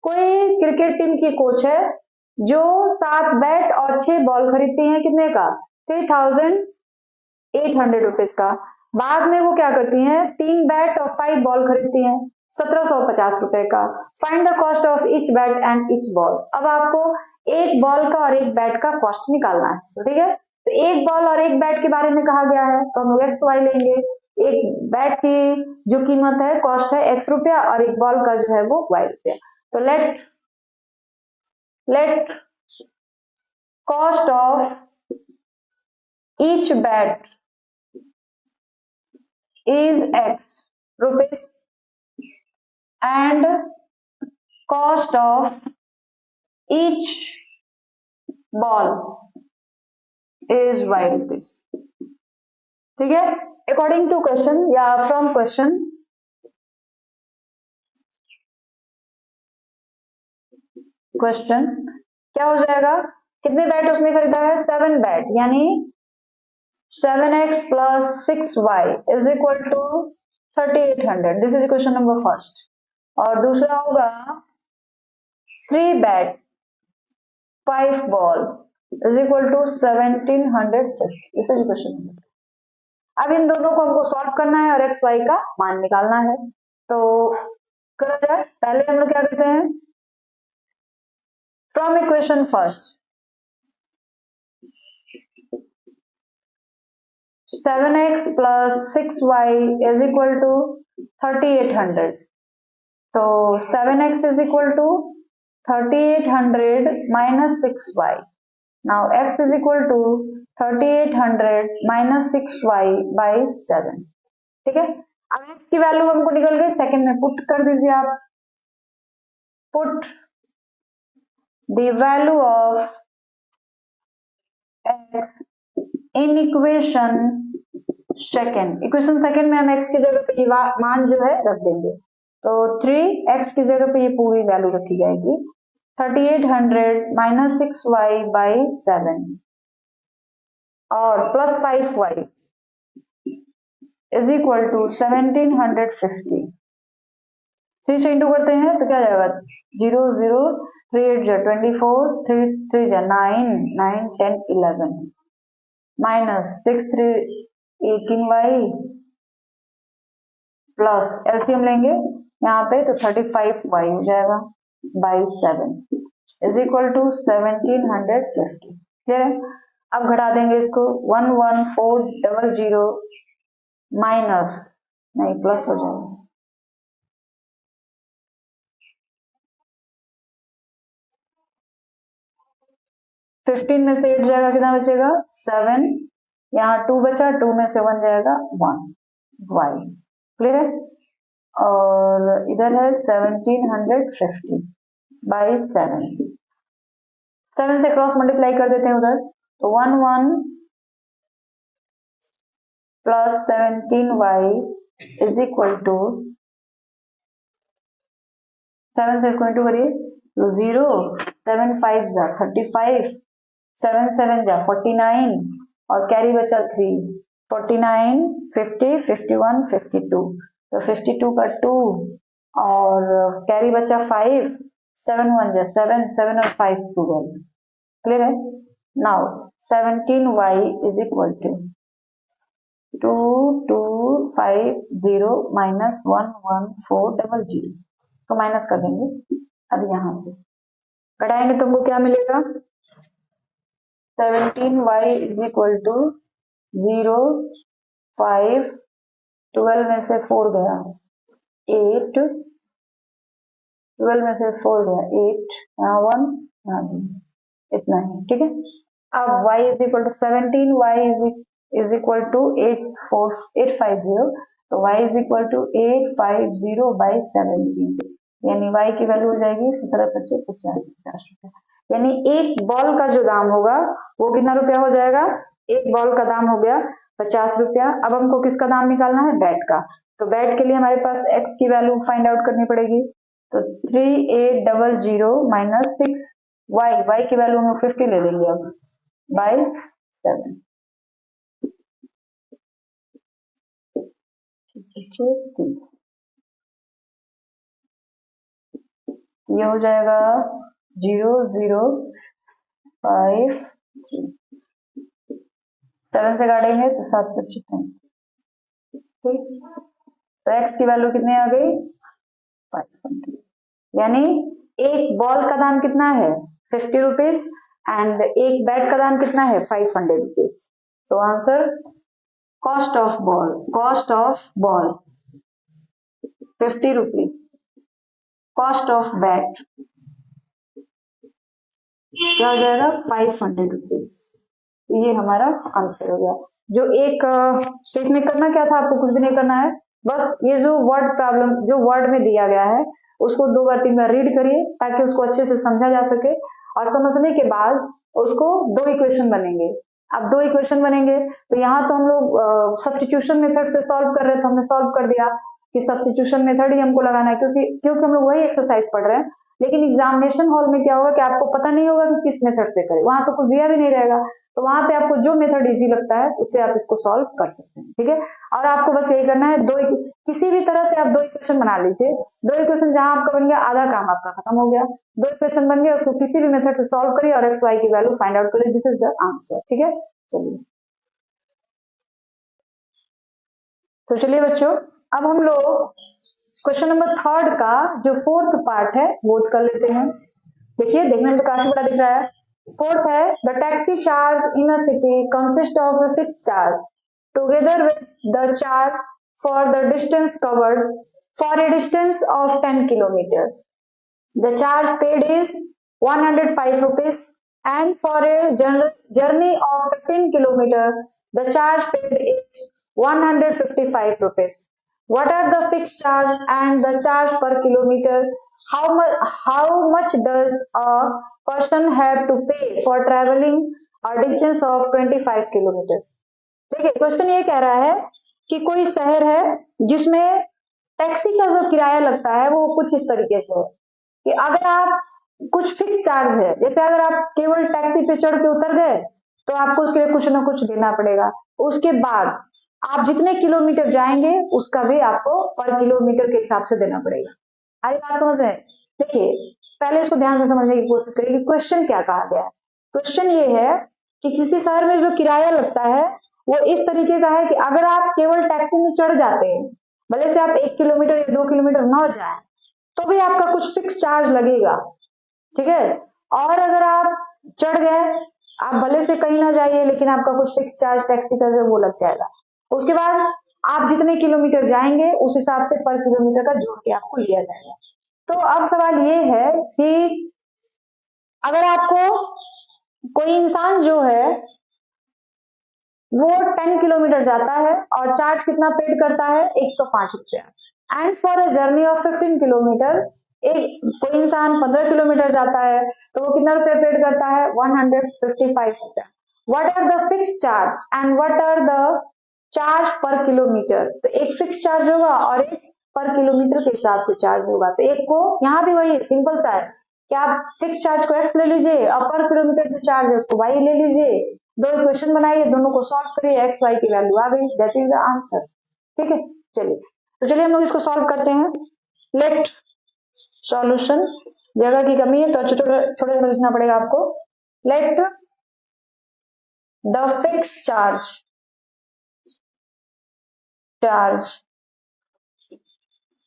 Speaker 1: कोई cricket team की coach है जो 7 bat और 6 ball खरीदती है, कितने का 3800 रुपीज का। बाद में वो क्या करती हैं, 3 बैट और 5 बॉल खरीदती हैं 1750 रुपए का। Find the cost of each bat and each ball. अब आपको एक बॉल का और एक बैट का कॉस्ट निकालना है, तो ठीक है, तो एक बॉल और एक बैट के बारे में कहा गया है, तो हम लोग एक्स वाई लेंगे। एक बैट की जो कीमत है कॉस्ट है x रुपया, और एक बॉल का जो है वो y रुपया। तो let cost of each bat is x rupees and cost of each ball is y rupees। ठीक है, अकॉर्डिंग टू क्वेश्चन या फ्रॉम क्वेश्चन, क्या हो जाएगा, कितने बैट उसने खरीदा है 7 बैट, यानी 7x plus 6y is equal to 3800। This is question number first. और दूसरा होगा 3 bat 5 ball is equal to 1750। This is question number. अब इन दोनों को हमको सॉल्व करना है और एक्स वाई का मान निकालना है। तो करा जाए, पहले हम लोग क्या करते हैं, from equation first 7x plus 6y is equal to 3800। तो 7x is equal to 3800 minus 6y। Now x is equal to 3800 minus 6y by 7। ठीक है, अब x की वैल्यू हमको निकल गई, सेकंड में पुट कर दीजिए आप। Put the value of x in equation second. Equation second में हम x की जगह पे ये मान जो है रख देंगे, तो 3x की जगह पे ये पूरी वैल्यू रखी जाएगी, 3800 माइनस 6y बाई 7 और plus 5y is equal to 1750। 3 से इंटू करते हैं तो क्या जाएगा 0 0 3 8 जा 24 3 3 जा 9 9 10 11 माइनस 6 3 18y प्लस एलसीएम लेंगे यहाँ पे तो 35y हो जाएगा बाई 7 इज इक्वल टू 1750। ठीक है, अब घटा देंगे इसको 11400 माइनस नहीं प्लस हो जाएगा 15 में से 8 जाएगा कितना बचेगा 7, यहाँ 2 बचा 2 में से 1 जाएगा 1 y। क्लियर है, और इधर है 1750 बाई 7 से क्रॉस मल्टीप्लाई कर देते हैं उधर तो 1 plus 17y is equal to 7 से इसको इंटू करिए तो 0 7 5 जा 35 7 7 जा 49 और कैरी बचा 3 49 50 51 52 तो 52 का 2 और कैरी बचा 5 7 1 जा 7 7 और 5 12। क्लियर है, now 17y is equal to 2250 minus 11400 तो माइनस कर देंगे। अब यहां से घटाएंगे तुमको क्या मिलेगा 17y इज इक्वल टू 0 5 12 में से 4 गया 8 12 में से 4 गया 8 यहाँ 1 यहाँ 2 इतना ही। ठीक है, अब y is equal to 17y is equal to 850 तो y is equal to 850 by 17 यानी y की वैल्यू हो जाएगी 17×50 रुपया। यानी एक बॉल का जो दाम होगा वो कितना रुपया हो जाएगा, एक बॉल का दाम हो गया 50 रुपया। अब हमको किसका दाम निकालना है, बैट का। तो बैट के लिए हमारे पास x की वैल्यू फाइंड आउट करनी पड़ेगी तो 3800 माइनस 6y की वैल्यू हम 50 ले लेंगे अब बाई 7। ये हो जाएगा 0053 7 से काटेंगे तो 755। ठीक, तो x की वैल्यू कितनी आ गई 500। यानी एक बॉल का दाम कितना है 50 रुपीज एंड एक बैट का दाम कितना है 500 रुपीज। तो answer cost of ball 50 rupees, cost of bat क्या हो जाएगा 500 रुपीज। ये हमारा आंसर हो गया। जो एक तो इसमें करना क्या था, आपको कुछ भी नहीं करना है, बस ये जो वर्ड प्रॉब्लम जो वर्ड में दिया गया है उसको 2 बार 3 बार रीड करिए ताकि उसको अच्छे से समझा जा सके, और समझने के बाद उसको 2 इक्वेशन बनेंगे। अब 2 इक्वेशन बनेंगे तो यहाँ तो हम लोग सब्स्टिट्यूशन मेथड से सॉल्व कर रहे थे, हमने सॉल्व कर दिया कि सब्स्टिट्यूशन मेथड ही हमको लगाना है क्योंकि हम लोग वही एक्सरसाइज पढ़ रहे हैं। लेकिन एग्जामिनेशन हॉल में क्या होगा कि आपको पता नहीं होगा कि किस मेथड से करें, वहां तो कुछ दिया भी नहीं रहेगा, तो वहां पे आपको जो मेथड इजी लगता है उससे आप इसको सॉल्व कर सकते हैं। ठीक है, और आपको बस यही करना है किसी भी तरह से आप 2 इक्वेशन बना लीजिए। 2 इक्वेशन जहां आपका बन गया आधा काम आपका खत्म हो गया। 2 इक्वेशन बन गया, उसको किसी भी मेथड से सॉल्व करिए और एक्स वाई की वैल्यू फाइंड आउट करिए। This is the answer. ठीक है, चलिए तो चलिए बच्चों, अब हम लोग क्वेश्चन नंबर 3 का जो 4th पार्ट है वो कर लेते हैं। देखिए, देखने में तो काफी बड़ा दिख रहा है। 4th है the taxi charge in a city consist of a fixed charge together with the charge for the distance covered for a distance of 10 km. The charge paid is 105 rupees and for a journey of 15 km the charge paid is 155 rupees. What are the fixed charge and the charge per kilometer? How much does a person have to pay for traveling a distance of 25 kilometre? देखिए, question ये कह रहा है कि कोई शहर है जिसमें टैक्सी का जो किराया लगता है वो कुछ इस तरीके से है कि अगर आप कुछ फिक्स चार्ज है, जैसे अगर आप केवल टैक्सी पे चढ़ के उतर गए तो आपको उसके लिए कुछ ना कुछ देना पड़ेगा। उसके बाद आप जितने किलोमीटर जाएंगे उसका भी आपको पर किलोमीटर के हिसाब से देना पड़ेगा। आई बात समझ में? देखिए, पहले इसको ध्यान से समझने की कोशिश करिए कि क्वेश्चन क्या कहा गया है। क्वेश्चन ये है कि किसी शहर में जो किराया लगता है वो इस तरीके का है कि अगर आप केवल टैक्सी में चढ़ जाते हैं, भले से आप 1 किलोमीटर या 2 किलोमीटर न जाए तो भी आपका कुछ फिक्स चार्ज लगेगा, ठीक है। और अगर आप चढ़ गए, आप भले से कहीं ना जाइए लेकिन आपका कुछ फिक्स चार्ज टैक्सी का वो लग जाएगा। उसके बाद आप जितने किलोमीटर जाएंगे उस हिसाब से पर किलोमीटर का जोड़ के आपको लिया जाएगा। तो अब सवाल ये है कि अगर आपको कोई इंसान जो है वो 10 किलोमीटर जाता है और चार्ज कितना पेड करता है, 105 रुपया, and for a journey of 15 kilometre, एक कोई इंसान 15 किलोमीटर जाता है तो वो कितना रुपया पेड करता है, 155 रुपया। What are the fix charge and what are the charge per kilometre? तो एक फिक्स चार्ज होगा और एक पर किलोमीटर के हिसाब से चार्ज होगा। तो एक को यहाँ भी वही सिंपल सा है कि आप फिक्स चार्ज को एक्स ले लीजिए और पर किलोमीटर जो चार्ज है उसको वाई ले लीजिए, दो इक्वेशन बनाइए, दोनों को सॉल्व करिए, एक्स वाई की वैल्यू आ गई, दैट इज द आंसर। ठीक है, चलिए तो चलिए हम लोग इसको सॉल्व करते हैं। लेट सॉल्यूशन, जगह की कमी है तो छोटे छोटे से लिखना पड़ेगा आपको। Let the fix charge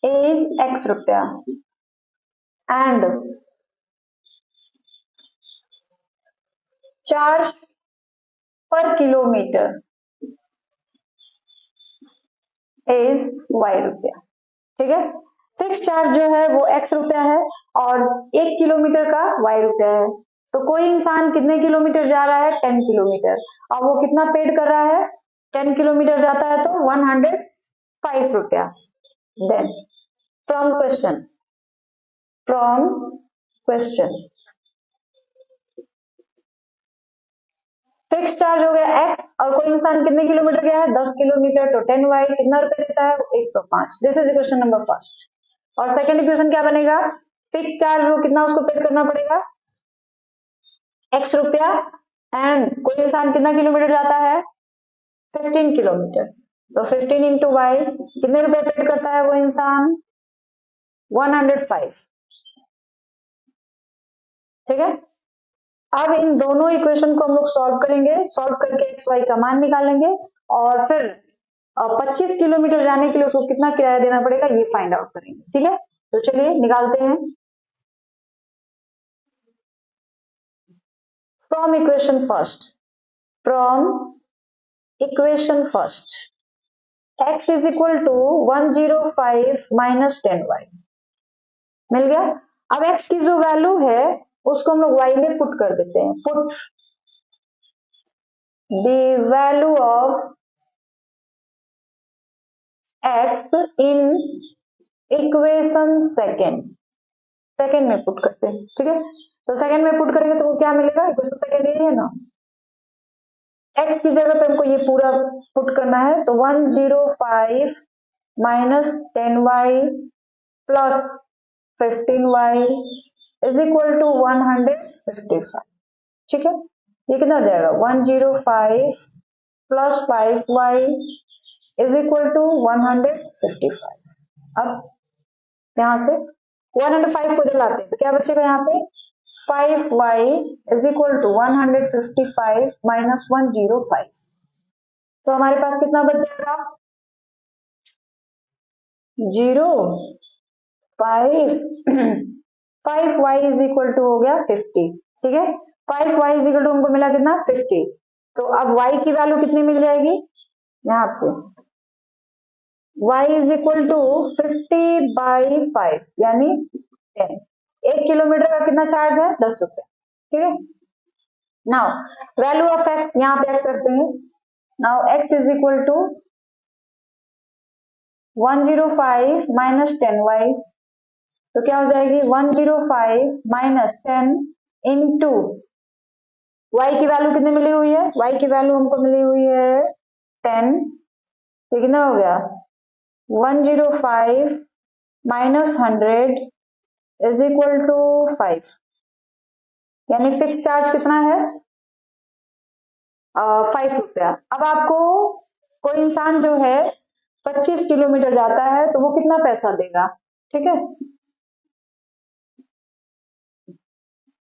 Speaker 1: is x रुपया and charge per kilometre is y रुपया। ठीक है, फिक्स चार्ज जो है वो x रुपया है और 1 किलोमीटर का y रुपया है। तो कोई इंसान कितने किलोमीटर जा रहा है, 10 किलोमीटर, और वो कितना पेड कर रहा है, 10 किलोमीटर जाता है तो 105 रुपया। Then from question fix charge हो गया x और कोई इंसान कितने किलोमीटर गया है, 10 किलोमीटर, तो 10y कितना रुपए देता है, 105। This is equation number first. और सेकंड इक्वेशन क्या बनेगा, फिक्स चार्ज वो कितना उसको पेड करना पड़ेगा, x रुपया, एंड कोई इंसान कितना किलोमीटर जाता है, 15 किलोमीटर, तो 15 इंटू वाई कितने रुपए पेड करता है वो इंसान, 105। ठीक है, अब इन दोनों इक्वेशन को हम लोग सॉल्व करेंगे, सॉल्व करके एक्स वाई का मान निकालेंगे और फिर 25 किलोमीटर जाने के लिए उसको कितना किराया देना पड़ेगा ये फाइंड आउट करेंगे। ठीक है, तो चलिए निकालते हैं। From equation first x is equal to 105 minus 10y मिल गया। अब x की जो वैल्यू है उसको हम लोग y में पुट कर देते हैं। Put the value of x in equation second में पुट करते हैं। ठीक है, तो सेकेंड में पुट करेंगे तो वो क्या मिलेगा, इक्वेशन सेकेंड ये है ना, x की जगह पे हमको ये पूरा पुट करना है, तो 105 minus 10y plus 15y is equal to 155। ठीक है, ये कितना हो जाएगा, 105 plus 5y is equal to 155। अब यहां से 105 को जलाते हैं तो क्या बचेगा, यहाँ पे 5y is equal to 155 minus 105, तो हमारे पास कितना बच जाएगा, 5y इज इक्वल टू हो गया 50। ठीक है, 5y इज इक्वल टू हमको मिला कितना, 50। तो अब y की वैल्यू कितनी मिल जाएगी, यहाँ से y is equal to 50 by 5 यानी 10। 1 किलोमीटर का कितना चार्ज है, 10 रुपए। ठीक है, नाउ वैल्यू ऑफ x यहाँ पे x रखते हैं। Now x is equal to 105 minus 10y, तो क्या हो जाएगी 105 माइनस 10 इंटू y की वैल्यू कितनी मिली हुई है, y की वैल्यू हमको मिली हुई है 10, तो कितना हो गया 105 माइनस 100 इज इक्वल टू 5, यानी फिक्स चार्ज कितना है, 5 रुपया। अब आपको कोई इंसान जो है 25 किलोमीटर जाता है तो वो कितना पैसा देगा, ठीक है,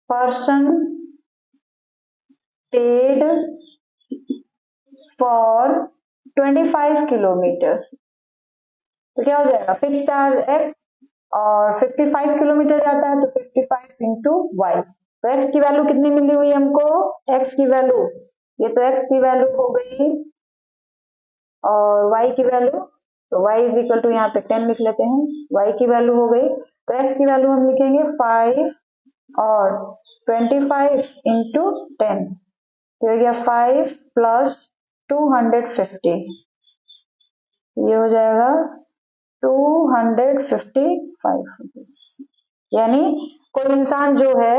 Speaker 1: पर्सन पेड फॉर 25 किलोमीटर तो क्या हो जाएगा, फिक्स चार्ज x और 55 किलोमीटर जाता है तो 55 इंटू वाई। तो x की वैल्यू कितनी मिली हुई हमको, x की वैल्यू, ये तो x की वैल्यू हो गई और y की वैल्यू, तो y इज इक्वल टू यहाँ पे 10 लिख लेते हैं, y की वैल्यू हो गई, तो x की वैल्यू हम लिखेंगे 5 और 25 इंटू 10, तो हो गया 5 प्लस 250, ये हो जाएगा 255 रुपीज। यानी कोई इंसान जो है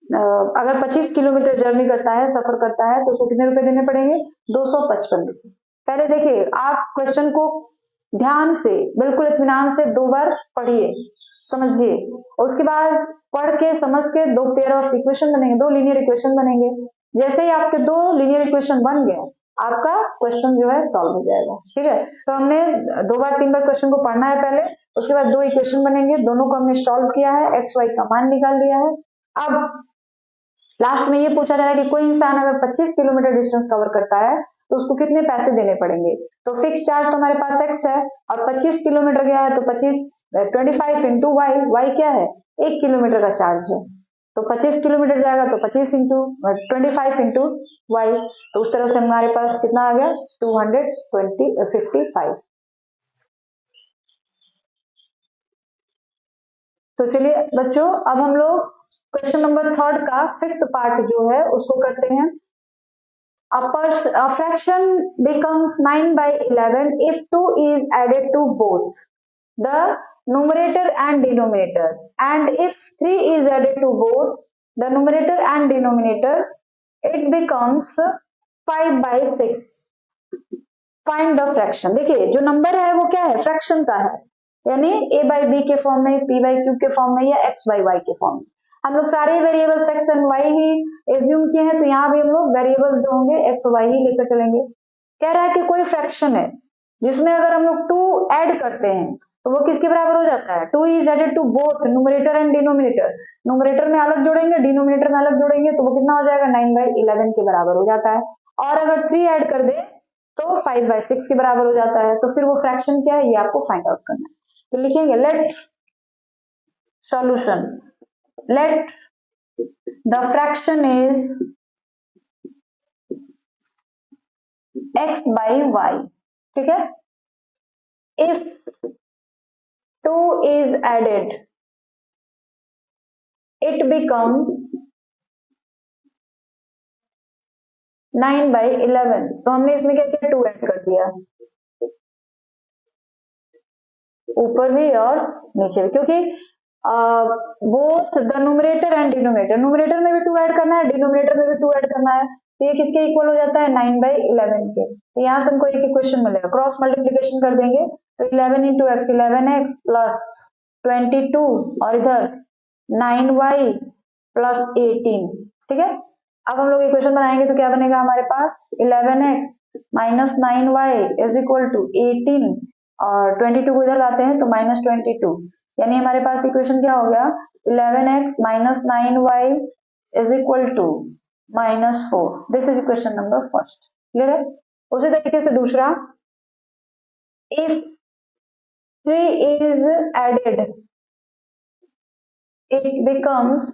Speaker 1: अगर 25 किलोमीटर जर्नी करता है, सफर करता है, तो उसको कितने रुपए देने पड़ेंगे, 255 रुपए। पहले देखिए, आप क्वेश्चन को ध्यान से, बिल्कुल इत्मीनान से 2 बार पढ़िए, समझिए, उसके बाद पढ़ के समझ के 2 पेयर ऑफ इक्वेशन बनेंगे, 2 लीनियर इक्वेशन बनेंगे। जैसे ही आपके 2 लीनियर इक्वेशन बन गए, आपका क्वेश्चन जो है सॉल्व हो जाएगा। ठीक है, तो हमने 2 बार 3 बार क्वेश्चन को पढ़ना है पहले, उसके बाद 2 इक्वेशन बनेंगे, दोनों को हमने सॉल्व किया है, एक्स वाई का मान निकाल लिया है। अब लास्ट में ये पूछा जा रहा है कि कोई इंसान अगर 25 किलोमीटर डिस्टेंस कवर करता है तो उसको कितने पैसे देने पड़ेंगे। तो फिक्स चार्ज तो हमारे पास x है और 25 किलोमीटर गया है तो 25 इंटू वाई, वाई क्या है, 1 किलोमीटर का चार्ज है, तो 25 किलोमीटर जाएगा तो 25 इंटू 25 इंटू वाई, तो उस तरह से हमारे पास कितना आ गया, 255। तो चलिए बच्चों, अब हम लोग क्वेश्चन नंबर 3 का 5th पार्ट जो है उसको करते हैं। A fraction becomes 9 by 11 if 2 is added to both the numerator and denominator, and if 3 is added to both the numerator and denominator, it becomes 5 by 6. Find the fraction। देखिए जो number है वो क्या है, फ्रैक्शन का है, यानी a by b के फॉर्म में, p by q के फॉर्म में या x by y के फॉर्म में। हम लोग सारे variables x and y he assume किए हैं, तो यहाँ भी हम लोग वेरिएबल्स जो होंगे x और y ही लेकर चलेंगे। कह रहा है कि कोई फ्रैक्शन है जिसमें अगर हम लोग 2 ऐड करते हैं तो वो किसके बराबर हो जाता है, 2 is added to both numerator and denominator, numerator में अलग जोड़ेंगे, डिनोमिनेटर में अलग जोड़ेंगे, तो वो कितना हो जाएगा, 9 by 11 के बराबर हो जाता है। और अगर 3 ऐड कर दे तो 5 by 6 के बराबर हो जाता है। तो फिर वो फ्रैक्शन क्या है, ये आपको फाइंड आउट करना है। तो लिखेंगे let solution, let the fraction is x by y। ठीक है, if 2 is added it become 9 by 11। तो हमने इसमें क्या किया, 2 ऐड कर दिया, ऊपर भी और नीचे भी, क्योंकि both the numerator and denominator, numerator में भी 2 ऐड करना है, डिनोमिनेटर में भी 2 ऐड करना है, तो ये किसके इक्वल हो जाता है, 9 by 11 के। तो यहाँ से हमको एक इक्वेशन मिलेगा, क्रॉस मल्टीप्लीकेशन कर देंगे तो 11 इंटू एक्स 11x प्लस 22 और इधर 9y प्लस 18। ठीक है, अब हम लोग इक्वेशन बनाएंगे तो क्या बनेगा हमारे पास, 11x minus 9y is equal to 18 और 22 को इधर लाते हैं तो माइनस 22, यानी हमारे पास इक्वेशन क्या हो गया, 11x minus 9y is equal to -4। This is equation number first. Clear है। उसी तरीके से दूसरा, if 3 is added it becomes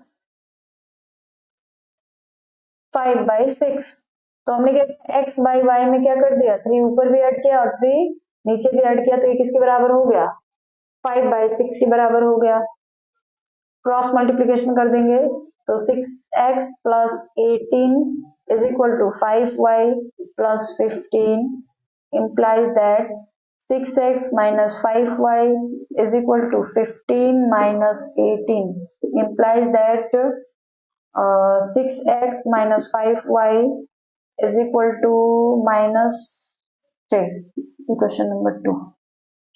Speaker 1: 5 by 6। तो हमने क्या किया, x by y में क्या कर दिया, 3 ऊपर भी ऐड किया और 3 नीचे भी ऐड किया, तो ये किसके बराबर हो गया, 5 by 6 के बराबर हो गया। क्रॉस मल्टीप्लीकेशन कर देंगे तो 6x plus 18 is equal to 5y plus 15 implies that 6x minus 5y is equal to 15 minus 18 implies that 6x minus 5y is equal to minus 10। Equation number 2,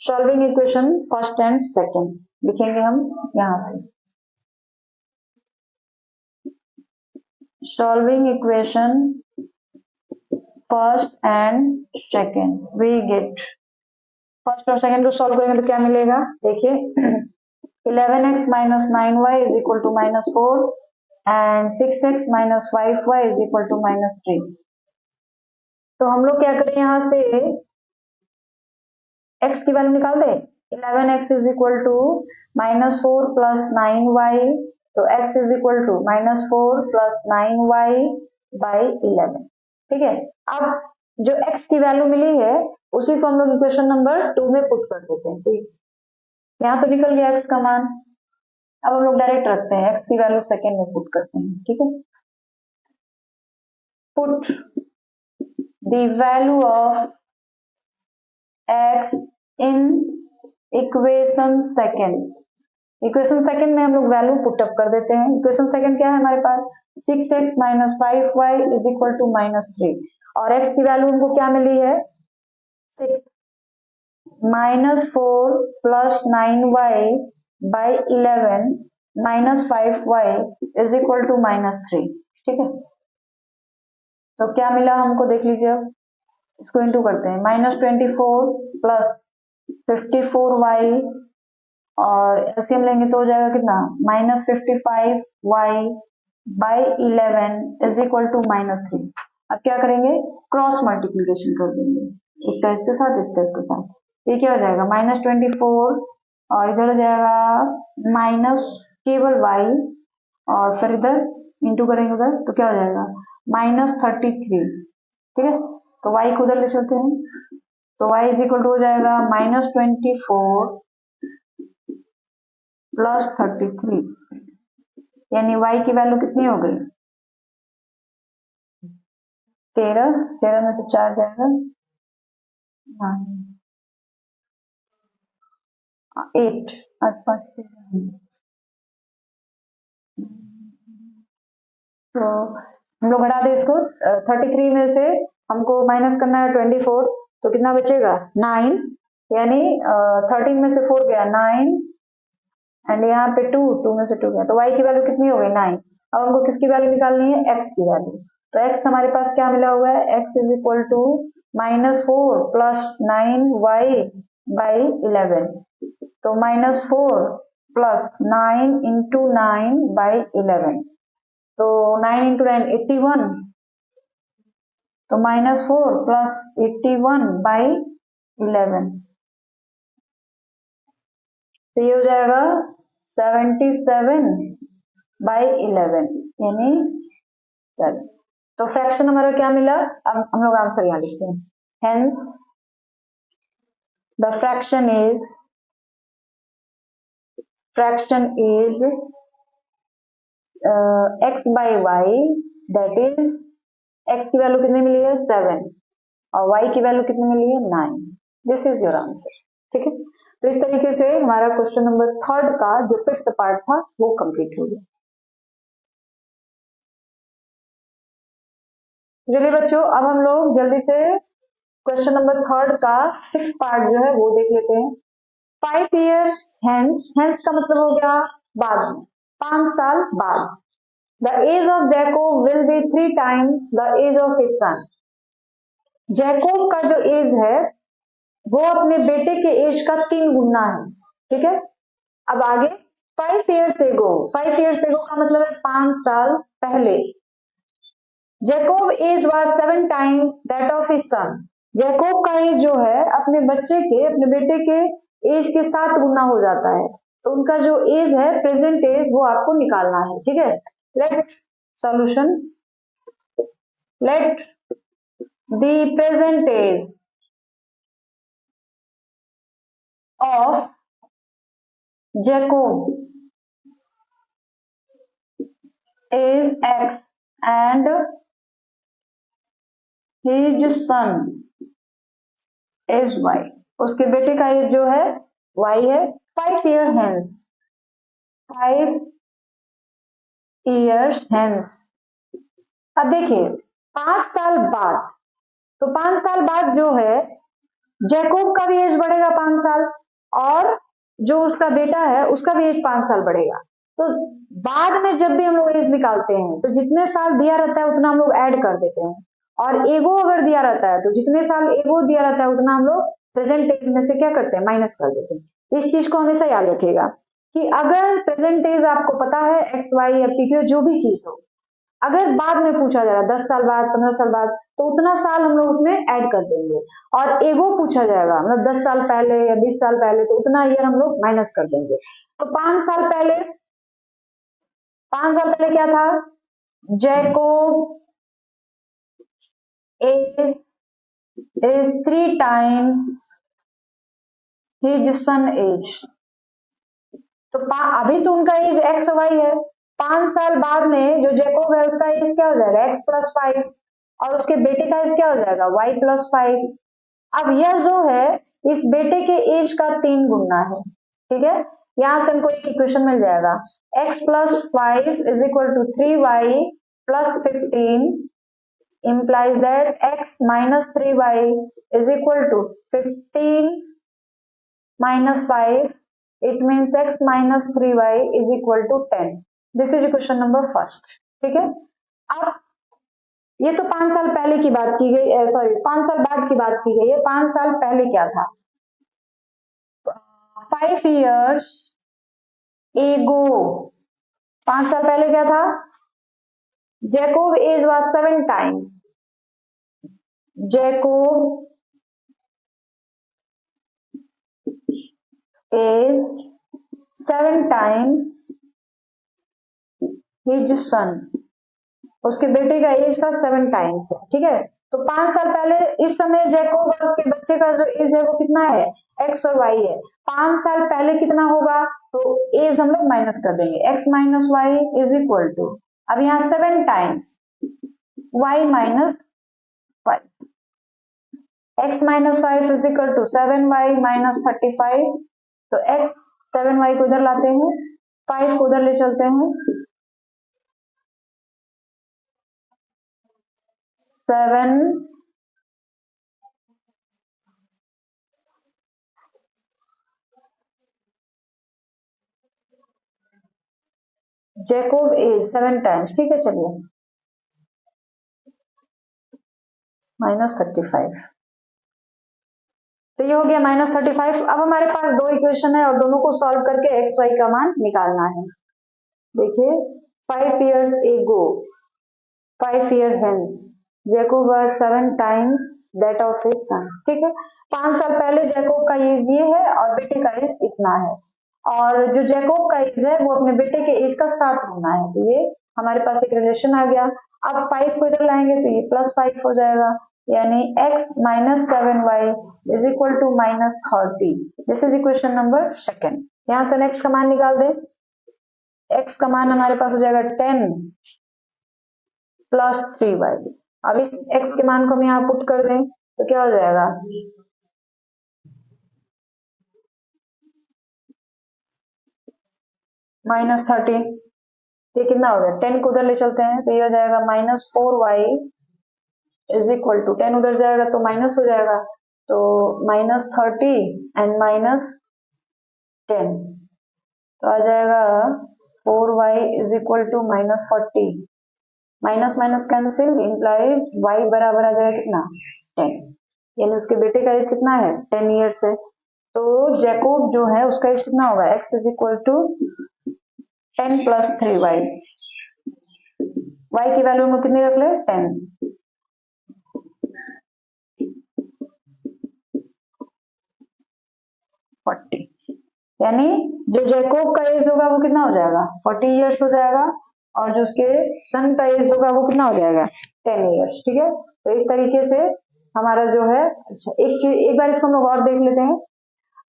Speaker 1: solving equation first and second लिखेंगे हम यहां से, solving equation first and second, we get first और second को solve करेंगे तो क्या मिलेगा, देखिए 11x minus 9y is equal to -4 and 6x minus 5y is equal to -3। तो हम लोग क्या करें, यहां से x की वैल्यू निकाल दें, 11x is equal to -4 plus 9y, तो x is equal to -4 plus 9y by 11। ठीक है, अब जो x की वैल्यू मिली है उसी को हम लोग इक्वेशन नंबर 2 में पुट कर देते हैं। ठीक, यहाँ तो निकल गया x का मान। अब हम लोग डायरेक्ट रखते हैं, x की वैल्यू सेकेंड में पुट करते हैं। ठीक है, put the value of x in equation second. Equation second में हम लोग वैल्यू पुट अप कर देते हैं। इक्वेशन सेकेंड क्या है हमारे पास, 6x minus 5y is equal to -3, और x की वैल्यू हमको क्या मिली है, 6 -4 plus 9y by 11 minus 5y is equal to -3। ठीक है, तो क्या मिला हमको देख लीजिए। अब इसको इंटू करते हैं, -24 प्लस 54y, और एलसीएम लेंगे तो हो जाएगा कितना, -55y by 11 is equal to -3। अब क्या करेंगे, क्रॉस मल्टीप्लीकेशन कर देंगे, इसका इसके साथ, इसका इसके साथ। ये क्या हो जाएगा, -24 और इधर हो जाएगा माइनस केवल y, और फिर इधर इंटू करेंगे उधर, तो क्या हो जाएगा -33। ठीक है, तो y को उधर ले चलते हैं, तो y इज इक्वल टू हो जाएगा -24 प्लस 33, यानी y की वैल्यू कितनी हो गई, 13। 13 में से 4 जाएगा 8, 8 5 तो हम लोग घटा दे इसको। 33 में से हमको माइनस करना है 24, तो कितना बचेगा 9, यानी 13 में से 4 गया 9, एंड यहाँ पे 2 में से 2 गया, तो y की वैल्यू कितनी हो गई 9। अब हमको किसकी वैल्यू निकालनी है, x की वैल्यू। तो x हमारे पास क्या मिला हुआ है, x is equal to -4 plus 9y by 11, तो -4 प्लस 9 इंटू 9 बाई 11, तो 9 इंटू 9 81, तो -4 प्लस 81 बाई 11, तो ये हो जाएगा 77 बाई 11, यानी 7। तो फ्रैक्शन हमारा क्या मिला, अब हम लोग आंसर यहाँ लिखते हैं, hence the fraction is x by y, that is x की वैल्यू कितनी मिली है 7, और y की वैल्यू कितनी मिली है 9। This is your answer. ठीक है, तो इस तरीके से हमारा क्वेश्चन नंबर 3 का जो 5th पार्ट था वो कंप्लीट हो गया। चलिए बच्चों, अब हम लोग जल्दी से क्वेश्चन नंबर 3 का 6th पार्ट जो है वो देख लेते हैं। 5 years hence, hence का मतलब हो गया बाद में, 5 साल बाद। The age of Jacob will be 3 times the age of his son. Jacob का जो एज है वो अपने बेटे के एज का 3 गुना है। ठीक है, अब आगे 5 years ago, 5 years ago का मतलब है 5 साल पहले। Jacob age was 7 times that of his son. Jacob का एज जो है अपने बच्चे के, अपने बेटे के एज के 7 गुना हो जाता है। तो उनका जो एज है, प्रेजेंट एज, वो आपको निकालना है। ठीक है, let solution, let the present age of Jacob is X and his son is Y. उसके बेटे का एज जो है Y है। 5 years hence, 5 years hence। अब देखिए 5 साल बाद, तो 5 साल बाद जो है जैकोब का भी एज बढ़ेगा 5 साल, और जो उसका बेटा है उसका भी एज 5 साल बढ़ेगा। तो बाद में जब भी हम लोग एज निकालते हैं तो जितने साल दिया रहता है उतना हम लोग ऐड कर देते हैं, और एगो अगर दिया रहता है तो जितने साल एगो दिया रहता है उतना हम लोग प्रेजेंट एज में से क्या करते हैं, माइनस कर देते हैं। इस चीज को हमेशा याद रखिएगा कि अगर प्रेजेंट एज आपको पता है, एक्स वाई या पी क्यू जो भी चीज हो, अगर बाद में पूछा जा रहा है 10 साल बाद 15 साल बाद, तो उतना साल हम लोग उसमें ऐड कर देंगे। और एगो पूछा जाएगा मतलब 10 साल पहले या 20 साल पहले, तो उतना ईयर हम लोग माइनस कर देंगे। तो 5 साल पहले क्या था, Jacob is 3 times his son age। तो अभी तो उनका एज एक्स और वाई है, 5 साल बाद में जो जैकोब है उसका एज क्या हो जाएगा, एक्स प्लस 5, और उसके बेटे का एज क्या हो जाएगा, वाई प्लस 5। अब यह जो है इस बेटे के एज का 3 गुना है, ठीक है। यहां से हमको एक इक्वेशन मिल जाएगा, x plus 5 is equal to 3y plus 15 implies that x minus 3y is equal to 15 minus 5, it means x minus 3y is equal to 10। This is equation number first, ठीक है। अब ये तो 5 साल पहले की बात की गई, सॉरी 5 साल बाद की बात की गई है। 5 साल पहले क्या था, 5 years ago, 5 साल पहले क्या था, Jacob age was 7 times, Jacob age 7 times his son, उसके बेटे का एज का 7 टाइम्स है, ठीक है। तो 5 साल पहले इस समय जैकोब और उसके बच्चे का जो एज है वो कितना है, एक्स और वाई है। 5 साल पहले कितना होगा, तो एज हम लोग माइनस कर देंगे, x minus y is equal to, अब यहाँ 7 times y minus 5, x minus 5 is equal to 7y minus 35। तो x 7y को इधर लाते हैं, 5 को उधर ले चलते हैं, 7 जैकोब एज 7 टाइम्स, ठीक है। चलिए माइनस 35, तो ये हो गया माइनस 35। अब हमारे पास दो इक्वेशन है और दोनों को सॉल्व करके एक्स वाई का मान निकालना है। देखिए 5 years ago, 5 year hence, Jacob was 7 times that of his son, ठीक है। 5 साल पहले जैकोब का एज ये है और बेटे का एज इतना है, और जो जैकोब का एज है वो अपने बेटे के एज का 7 गुना है। तो ये हमारे पास एक रिलेशन आ गया। अब 5 को इधर लाएंगे तो ये प्लस 5 हो जाएगा, यानी x minus 7y is equal to minus 30। This is equation number second. यहां से x का मान निकाल दें, x का मान हमारे पास हो जाएगा 10 प्लस 3y। अब इस x के मान को हम यहाँ पुट कर दें तो क्या हो जाएगा, माइनस 30। ये कितना हो गया, 10 को उधर ले चलते हैं तो ये हो जाएगा minus 4y is equal to, 10 उधर जाएगा तो माइनस हो जाएगा, तो माइनस 30 एंड माइनस 10, तो आ जाएगा 4y is equal to minus 40। Minus minus cancel, implies y बराबर आ जाएगा कितना, 10, यानी उसके बेटे का एज कितना है, 10 ईयर्स है। तो जैकोब जो है उसका एज कितना होगा, x is equal to 10 plus 3y, y की वैल्यू में कितनी रख ले, 10, 40, यानी जो जैकोब का एज होगा वो कितना हो जाएगा, 40 ईयर्स हो जाएगा, और जो उसके सन का एज होगा वो कितना हो जाएगा, 10 ईयर्स, ठीक है। तो इस तरीके से हमारा जो है, अच्छा एक बार इसको हम लोग और देख लेते हैं।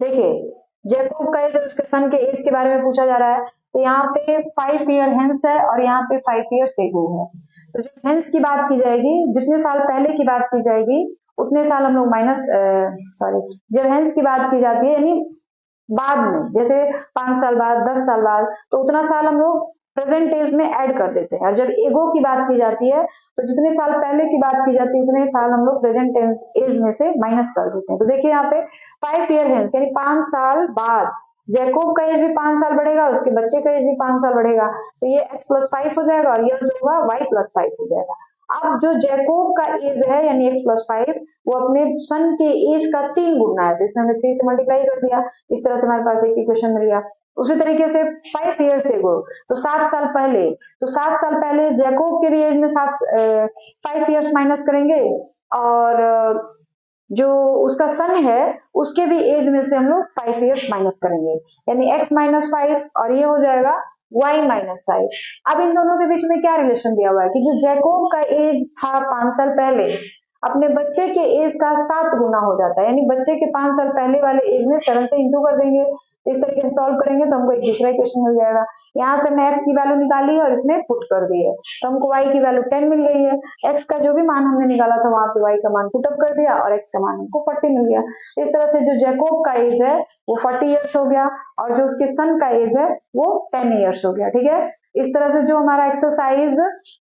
Speaker 1: देखिए जैकोब का एज और उसके सन के एज के बारे में पूछा जा रहा है, तो यहाँ पे 5 ईयर हेंस है और यहाँ पे 5 ईयर्स एगो है। तो जब हेंस की बात की जाएगी, जितने साल पहले की बात की जाएगी उतने साल हम लोग माइनस, सॉरी, जब हेंस की बात की जाती है यानी बाद में, जैसे 5 साल बाद 10 साल बाद, तो उतना साल हम लोग प्रेजेंट एज में ऐड कर देते हैं। और जब एगो की बात की जाती है तो जितने साल पहले की बात की जाती है उतने साल हम लोग प्रेजेंट एज में से माइनस कर देते हैं। तो देखिए यहाँ पे 5 ईयर हेंस यानी 5 साल बाद जैकोब का एज भी 5 साल बढ़ेगा, उसके बच्चे का एज भी 5 साल बढ़ेगा, तो ये x प्लस 5 हो जाएगा और यह जो होगा y प्लस 5 हो जाएगा। अब जो जैकोब का एज है यानी x प्लस 5, वो अपने सन के एज का 3 गुना है, तो इसमें हमने 3 से मल्टीप्लाई कर दिया, इस तरह से हमारे पास एक इक्वेशन मिल गया। उसी तरीके से 5 ईयर्स एगो, तो 7 साल पहले, तो 7 साल पहले जैकोब के भी एज में 5 ईयर्स माइनस करेंगे, और जो उसका सन है उसके भी एज में से हम लोग 5 ईयर्स माइनस करेंगे, यानी x माइनस 5 और ये हो जाएगा y माइनस 5। अब इन दोनों के बीच में क्या रिलेशन दिया हुआ है कि जो जैकोब का एज था 5 साल पहले, अपने बच्चे के एज का 7 गुना हो जाता है, यानी बच्चे के 5 साल पहले वाले एज में 7 से इंटू कर देंगे। इस तरीके से सॉल्व करेंगे तो हमको एक दूसरा इक्वेशन मिल जाएगा। यहाँ से हमने x की वैल्यू निकाली और इसमें पुट कर दी है, तो हमको y की वैल्यू 10 मिल गई है। x का जो भी मान हमने निकाला था वहां पे y का मान पुटअप कर दिया और x का मान हमको 40 मिल गया। इस तरह से जो जैकोब का एज है वो 40 ईयर्स हो गया, और जो उसके सन का एज है वो 10 ईयर्स हो गया। ठीक है, इस तरह से जो हमारा एक्सरसाइज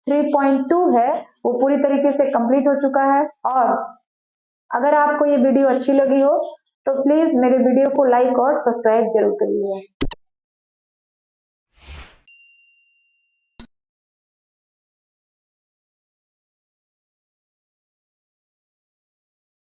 Speaker 1: 3.2 है वो पूरी तरीके से कंप्लीट हो चुका है। और अगर आपको ये वीडियो अच्छी लगी हो तो प्लीज मेरे वीडियो को लाइक और सब्सक्राइब जरूर करिएगा।